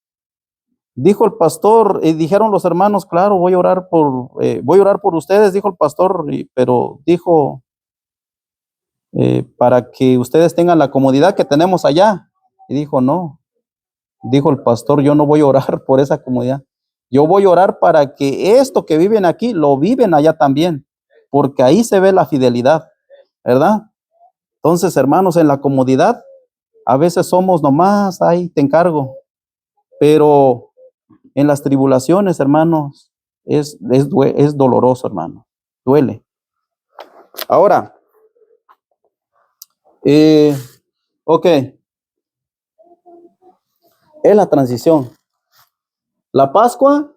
dijo el pastor, y dijeron los hermanos, claro, voy a orar por ustedes, dijo el pastor, pero dijo, para que ustedes tengan la comodidad que tenemos allá. Y dijo, no, dijo el pastor, yo no voy a orar por esa comodidad. Yo voy a orar para que esto que viven aquí, lo viven allá también, porque ahí se ve la fidelidad, ¿verdad? Entonces, hermanos, en la comodidad, a veces somos nomás, ahí te encargo, pero en las tribulaciones, hermanos, es doloroso, hermano, duele. Ahora, ok, es la transición. La Pascua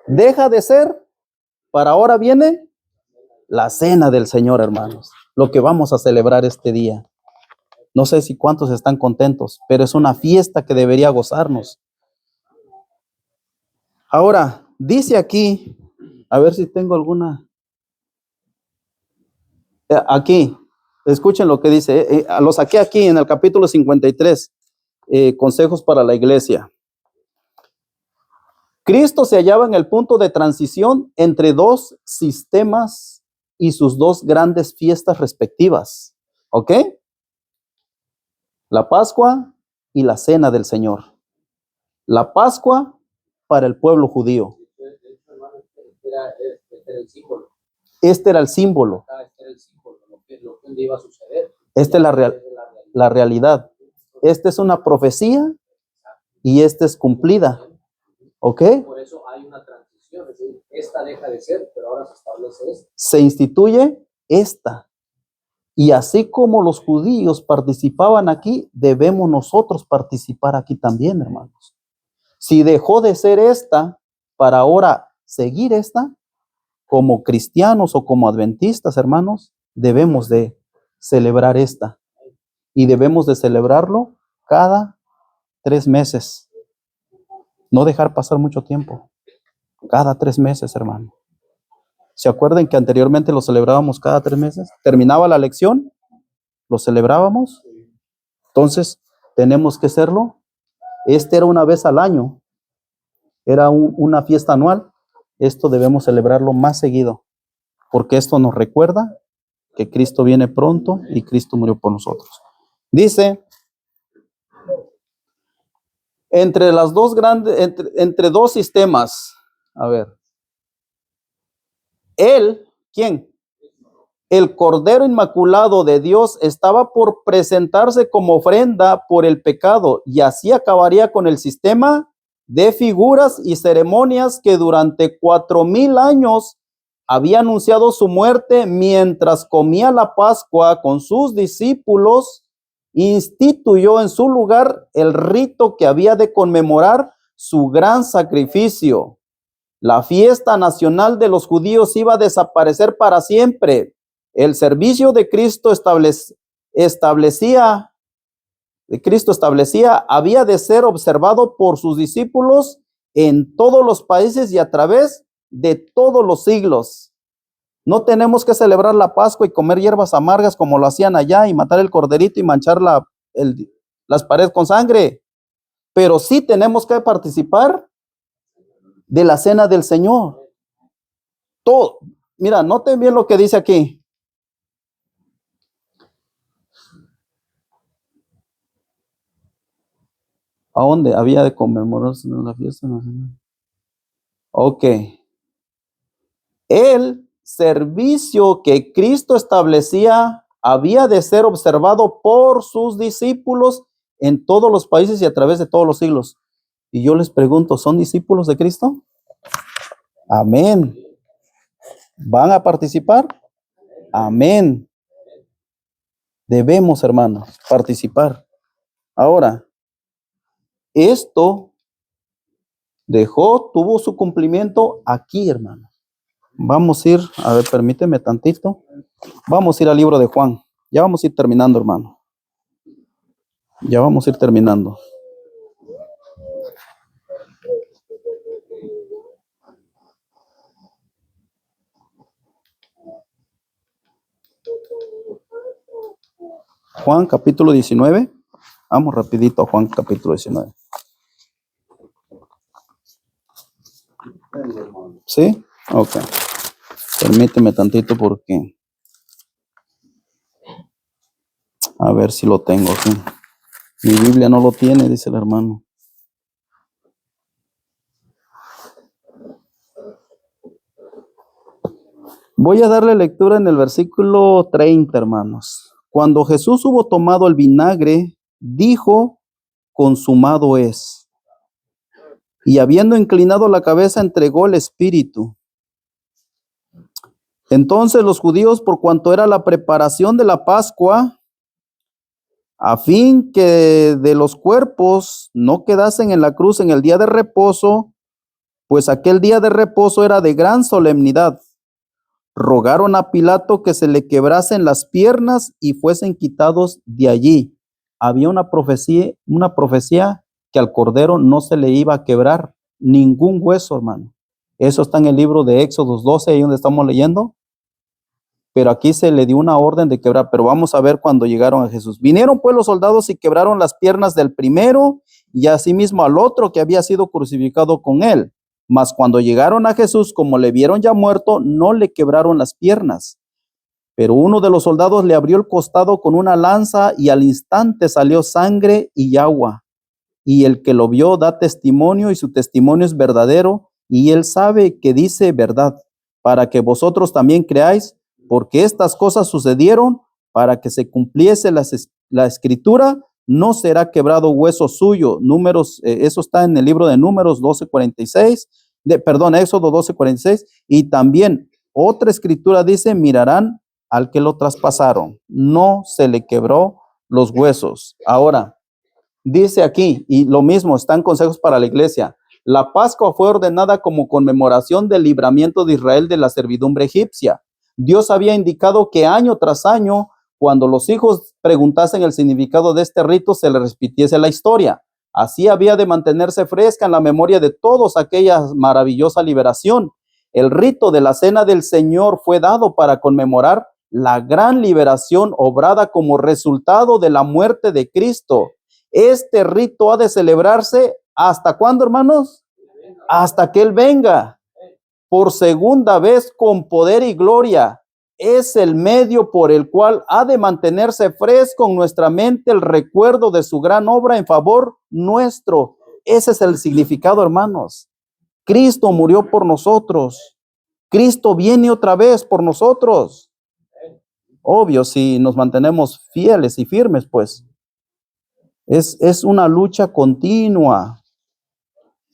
deja de ser, para ahora viene la cena del Señor, hermanos, lo que vamos a celebrar este día. No sé si cuántos están contentos, pero es una fiesta que debería gozarnos. Ahora, dice aquí, a ver si tengo alguna. Aquí, escuchen lo que dice. Lo saqué aquí en el capítulo 53, consejos para la iglesia. Cristo se hallaba en el punto de transición entre dos sistemas y sus dos grandes fiestas respectivas. ¿Ok? La Pascua y la Cena del Señor. La Pascua para el pueblo judío. Este era el símbolo. Este era el símbolo. Este era el símbolo, lo que iba a suceder. Esta es la realidad. Esta es una profecía y esta es cumplida. ¿Ok? Por eso hay una transición. Es decir, esta deja de ser, pero ahora se establece esta. Se instituye esta. Y así como los judíos participaban aquí, debemos nosotros participar aquí también, hermanos. Si dejó de ser esta para ahora seguir esta, como cristianos o como adventistas, hermanos, debemos de celebrar esta. Y debemos de celebrarlo cada 3 meses. No dejar pasar mucho tiempo. Cada 3 meses, hermano. ¿Se acuerdan que anteriormente lo celebrábamos cada 3 meses? Terminaba la lección, lo celebrábamos. Entonces, tenemos que hacerlo. Este era una vez al año. Era una fiesta anual. Esto debemos celebrarlo más seguido, porque esto nos recuerda que Cristo viene pronto y Cristo murió por nosotros. Dice, entre dos sistemas, a ver, ¿quién? El Cordero Inmaculado de Dios estaba por presentarse como ofrenda por el pecado y así acabaría con el sistema de figuras y ceremonias que durante 4000 años había anunciado su muerte mientras comía la Pascua con sus discípulos. Instituyó en su lugar el rito que había de conmemorar su gran sacrificio. La fiesta nacional de los judíos iba a desaparecer para siempre. El servicio de Cristo establecía, había de ser observado por sus discípulos en todos los países y a través de todos los siglos. No tenemos que celebrar la Pascua y comer hierbas amargas como lo hacían allá y matar el corderito y manchar las paredes con sangre. Pero sí tenemos que participar de la cena del Señor. Todo. Mira, noten bien lo que dice aquí. ¿A dónde? Había de conmemorarse en la fiesta nacional. Ok. El servicio que Cristo establecía había de ser observado por sus discípulos en todos los países y a través de todos los siglos. Y yo les pregunto, ¿son discípulos de Cristo? Amén. ¿Van a participar? Amén. Debemos, hermanos, participar. Ahora, esto tuvo su cumplimiento aquí, hermano. Vamos a ir, a ver, permíteme tantito. Vamos a ir al libro de Juan. Ya vamos a ir terminando, hermano. Ya vamos a ir terminando. Juan capítulo 19. Vamos rapidito a Juan capítulo 19. ¿Sí? Ok. Permíteme tantito porque... A ver si lo tengo aquí. Mi Biblia no lo tiene, dice el hermano. Voy a darle lectura en el versículo 30, hermanos. Cuando Jesús hubo tomado el vinagre, dijo, consumado es. Y habiendo inclinado la cabeza, entregó el espíritu. Entonces los judíos, por cuanto era la preparación de la Pascua, a fin que de los cuerpos no quedasen en la cruz en el día de reposo, pues aquel día de reposo era de gran solemnidad, rogaron a Pilato que se le quebrasen las piernas y fuesen quitados de allí. Había una profecía que al Cordero no se le iba a quebrar ningún hueso, hermano. Eso está en el libro de Éxodo 12, ahí donde estamos leyendo. Pero aquí se le dio una orden de quebrar, pero vamos a ver cuando llegaron a Jesús. Vinieron pues los soldados y quebraron las piernas del primero y asimismo al otro que había sido crucificado con él. Mas cuando llegaron a Jesús, como le vieron ya muerto, no le quebraron las piernas. Pero uno de los soldados le abrió el costado con una lanza y al instante salió sangre y agua. Y el que lo vio da testimonio y su testimonio es verdadero y él sabe que dice verdad, para que vosotros también creáis, porque estas cosas sucedieron para que se cumpliese la escritura, no será quebrado hueso suyo. Números, eso está en el libro de Números 12:46, Éxodo 12:46, y también otra escritura dice, mirarán al que lo traspasaron, no se le quebró los huesos. Ahora, dice aquí, y lo mismo, están consejos para la iglesia, la Pascua fue ordenada como conmemoración del libramiento de Israel de la servidumbre egipcia. Dios había indicado que año tras año, cuando los hijos preguntasen el significado de este rito, se les repitiese la historia. Así había de mantenerse fresca en la memoria de todos aquella maravillosa liberación. El rito de la Cena del Señor fue dado para conmemorar la gran liberación obrada como resultado de la muerte de Cristo. Este rito ha de celebrarse ¿hasta cuándo, hermanos? Hasta que Él venga por segunda vez con poder y gloria. Es el medio por el cual ha de mantenerse fresco en nuestra mente el recuerdo de su gran obra en favor nuestro. Ese es el significado, hermanos. Cristo murió por nosotros. Cristo viene otra vez por nosotros. Obvio, si nos mantenemos fieles y firmes, pues. Es una lucha continua,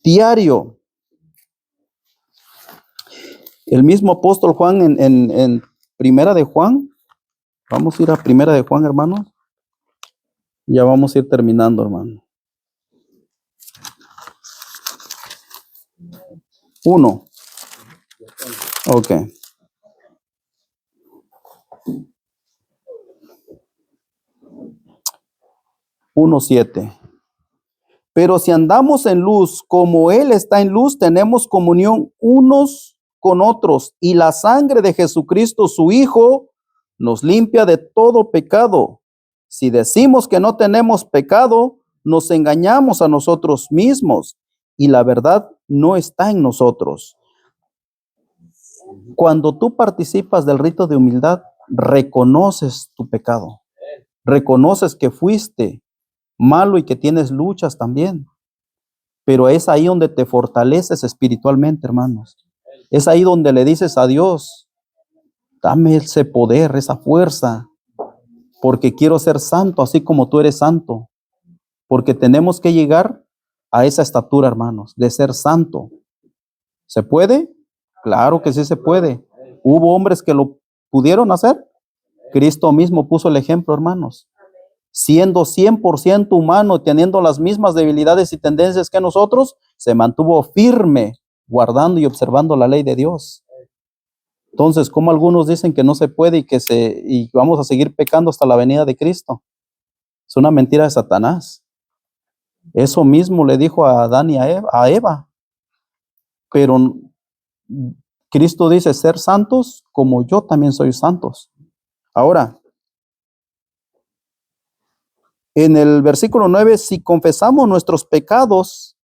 diario. El mismo apóstol Juan en Primera de Juan, vamos a ir a Primera de Juan, hermano. Ya vamos a ir terminando, hermano. 1. Ok. 1:7. Pero si andamos en luz, como Él está en luz, tenemos comunión unos con otros, y la sangre de Jesucristo, su Hijo, nos limpia de todo pecado. Si decimos que no tenemos pecado, nos engañamos a nosotros mismos, y la verdad no está en nosotros. Cuando tú participas del rito de humildad, reconoces tu pecado, reconoces que fuiste malo y que tienes luchas también. Pero es ahí donde te fortaleces espiritualmente, hermanos. Es ahí donde le dices a Dios, dame ese poder, esa fuerza, porque quiero ser santo, así como tú eres santo. Porque tenemos que llegar a esa estatura, hermanos, de ser santo. ¿Se puede? Claro que sí se puede. ¿Hubo hombres que lo pudieron hacer? Cristo mismo puso el ejemplo, hermanos. Siendo 100% humano, teniendo las mismas debilidades y tendencias que nosotros, se mantuvo firme, guardando y observando la ley de Dios. Entonces, ¿cómo algunos dicen que no se puede y vamos a seguir pecando hasta la venida de Cristo? Es una mentira de Satanás. Eso mismo le dijo a Adán y a Eva. Pero Cristo dice, ser santos como yo también soy santos. Ahora, en el versículo 9, si confesamos nuestros pecados,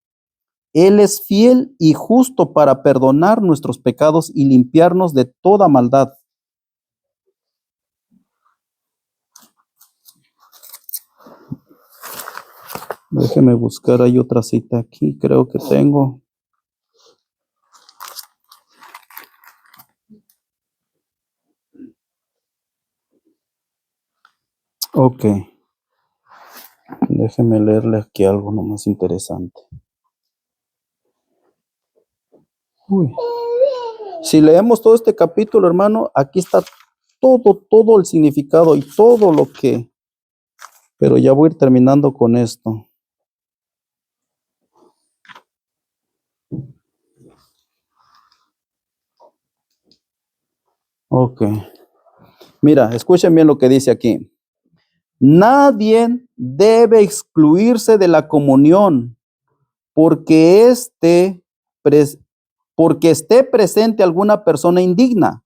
Él es fiel y justo para perdonar nuestros pecados y limpiarnos de toda maldad. Déjeme buscar, hay otra cita aquí, creo que tengo. Ok. Déjeme leerle aquí algo nomás interesante. Uy. Si leemos todo este capítulo, hermano, aquí está todo el significado y todo lo que... Pero ya voy a ir terminando con esto. Ok. Mira, escuchen bien lo que dice aquí. Nadie debe excluirse de la comunión porque esté presente alguna persona indigna.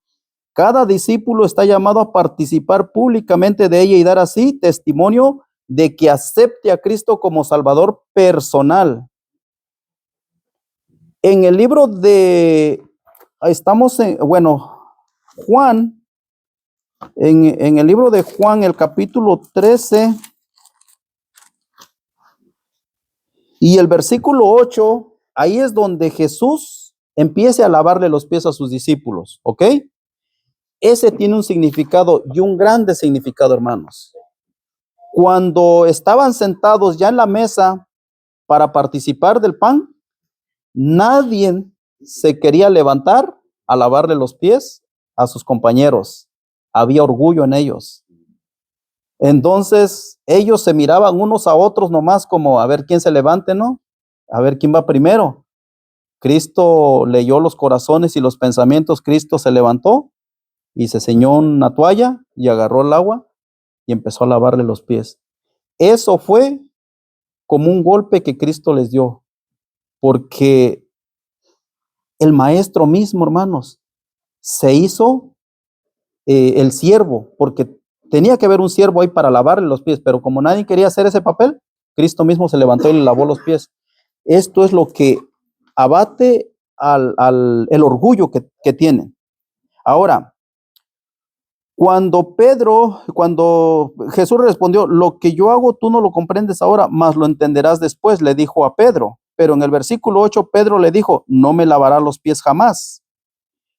Cada discípulo está llamado a participar públicamente de ella y dar así testimonio de que acepte a Cristo como Salvador personal. En el libro de, Juan, en el libro de Juan, el capítulo 13 y el versículo 8, ahí es donde Jesús empieza a lavarle los pies a sus discípulos, ¿ok? Ese tiene un significado y un grande significado, hermanos. Cuando estaban sentados ya en la mesa para participar del pan, nadie se quería levantar a lavarle los pies a sus compañeros. Había orgullo en ellos. Entonces, ellos se miraban unos a otros nomás como a ver quién se levante, ¿no? A ver quién va primero. Cristo leyó los corazones y los pensamientos. Cristo se levantó y se ceñó una toalla y agarró el agua y empezó a lavarle los pies. Eso fue como un golpe que Cristo les dio, porque el maestro mismo, hermanos, se hizo el siervo, porque tenía que haber un siervo ahí para lavarle los pies, pero como nadie quería hacer ese papel, Cristo mismo se levantó y le lavó los pies. Esto es lo que abate el orgullo que tienen. Ahora, cuando Jesús respondió, lo que yo hago tú no lo comprendes ahora, mas lo entenderás después, le dijo a Pedro. Pero en el versículo 8, Pedro le dijo, no me lavarás los pies jamás.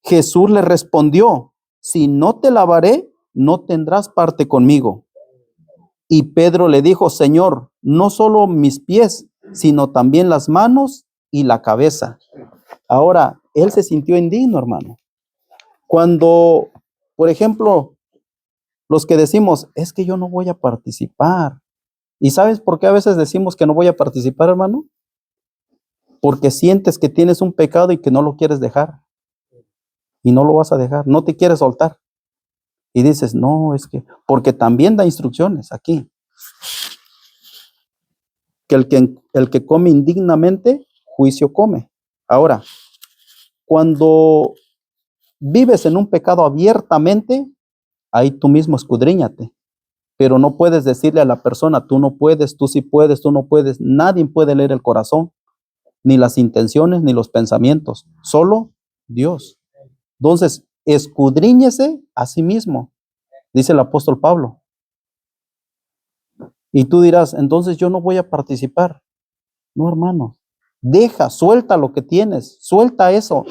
Jesús le respondió, si no te lavaré, no tendrás parte conmigo. Y Pedro le dijo, Señor, no solo mis pies, sino también las manos y la cabeza. Ahora, él se sintió indigno, hermano. Cuando, por ejemplo, los que decimos, es que yo no voy a participar. ¿Y sabes por qué a veces decimos que no voy a participar, hermano? Porque sientes que tienes un pecado y que no lo quieres dejar. Y no lo vas a dejar, no te quieres soltar. Y dices, no, es que, porque también da instrucciones aquí. Que el que come indignamente, juicio come. Ahora, cuando vives en un pecado abiertamente, ahí tú mismo escudriñate. Pero no puedes decirle a la persona, tú no puedes, tú sí puedes, tú no puedes. Nadie puede leer el corazón, ni las intenciones, ni los pensamientos. Solo Dios. Entonces, escudriñese a sí mismo, dice el apóstol Pablo. Y tú dirás, entonces yo no voy a participar. No, hermano. Deja, suelta lo que tienes, suelta eso,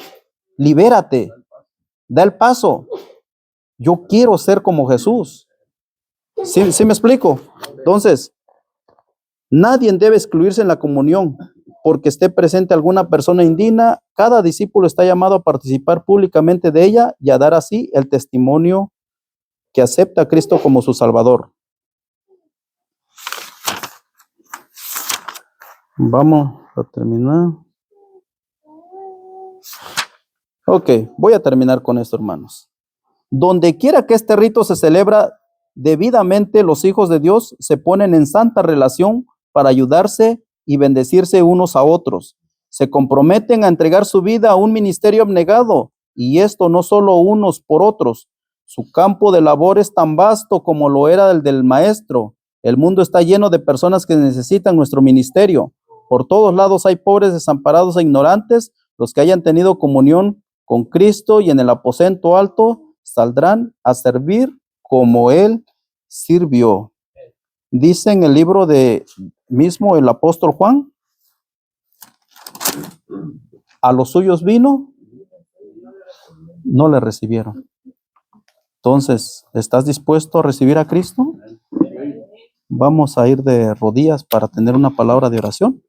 libérate, da el paso. Yo quiero ser como Jesús. ¿Sí me explico? Entonces, nadie debe excluirse en la comunión porque esté presente alguna persona indigna. Cada discípulo está llamado a participar públicamente de ella y a dar así el testimonio que acepta a Cristo como su Salvador. Vamos a terminar. Ok, voy a terminar con esto, hermanos. Donde quiera que este rito se celebra debidamente, los hijos de Dios se ponen en santa relación para ayudarse y bendecirse unos a otros. Se comprometen a entregar su vida a un ministerio abnegado, y esto no solo unos por otros. Su campo de labor es tan vasto como lo era el del maestro. El mundo está lleno de personas que necesitan nuestro ministerio. Por todos lados hay pobres, desamparados e ignorantes. Los que hayan tenido comunión con Cristo y en el aposento alto saldrán a servir como Él sirvió. Dice en el libro de mismo el apóstol Juan, a los suyos vino, no le recibieron. Entonces, ¿estás dispuesto a recibir a Cristo? Vamos a ir de rodillas para tener una palabra de oración.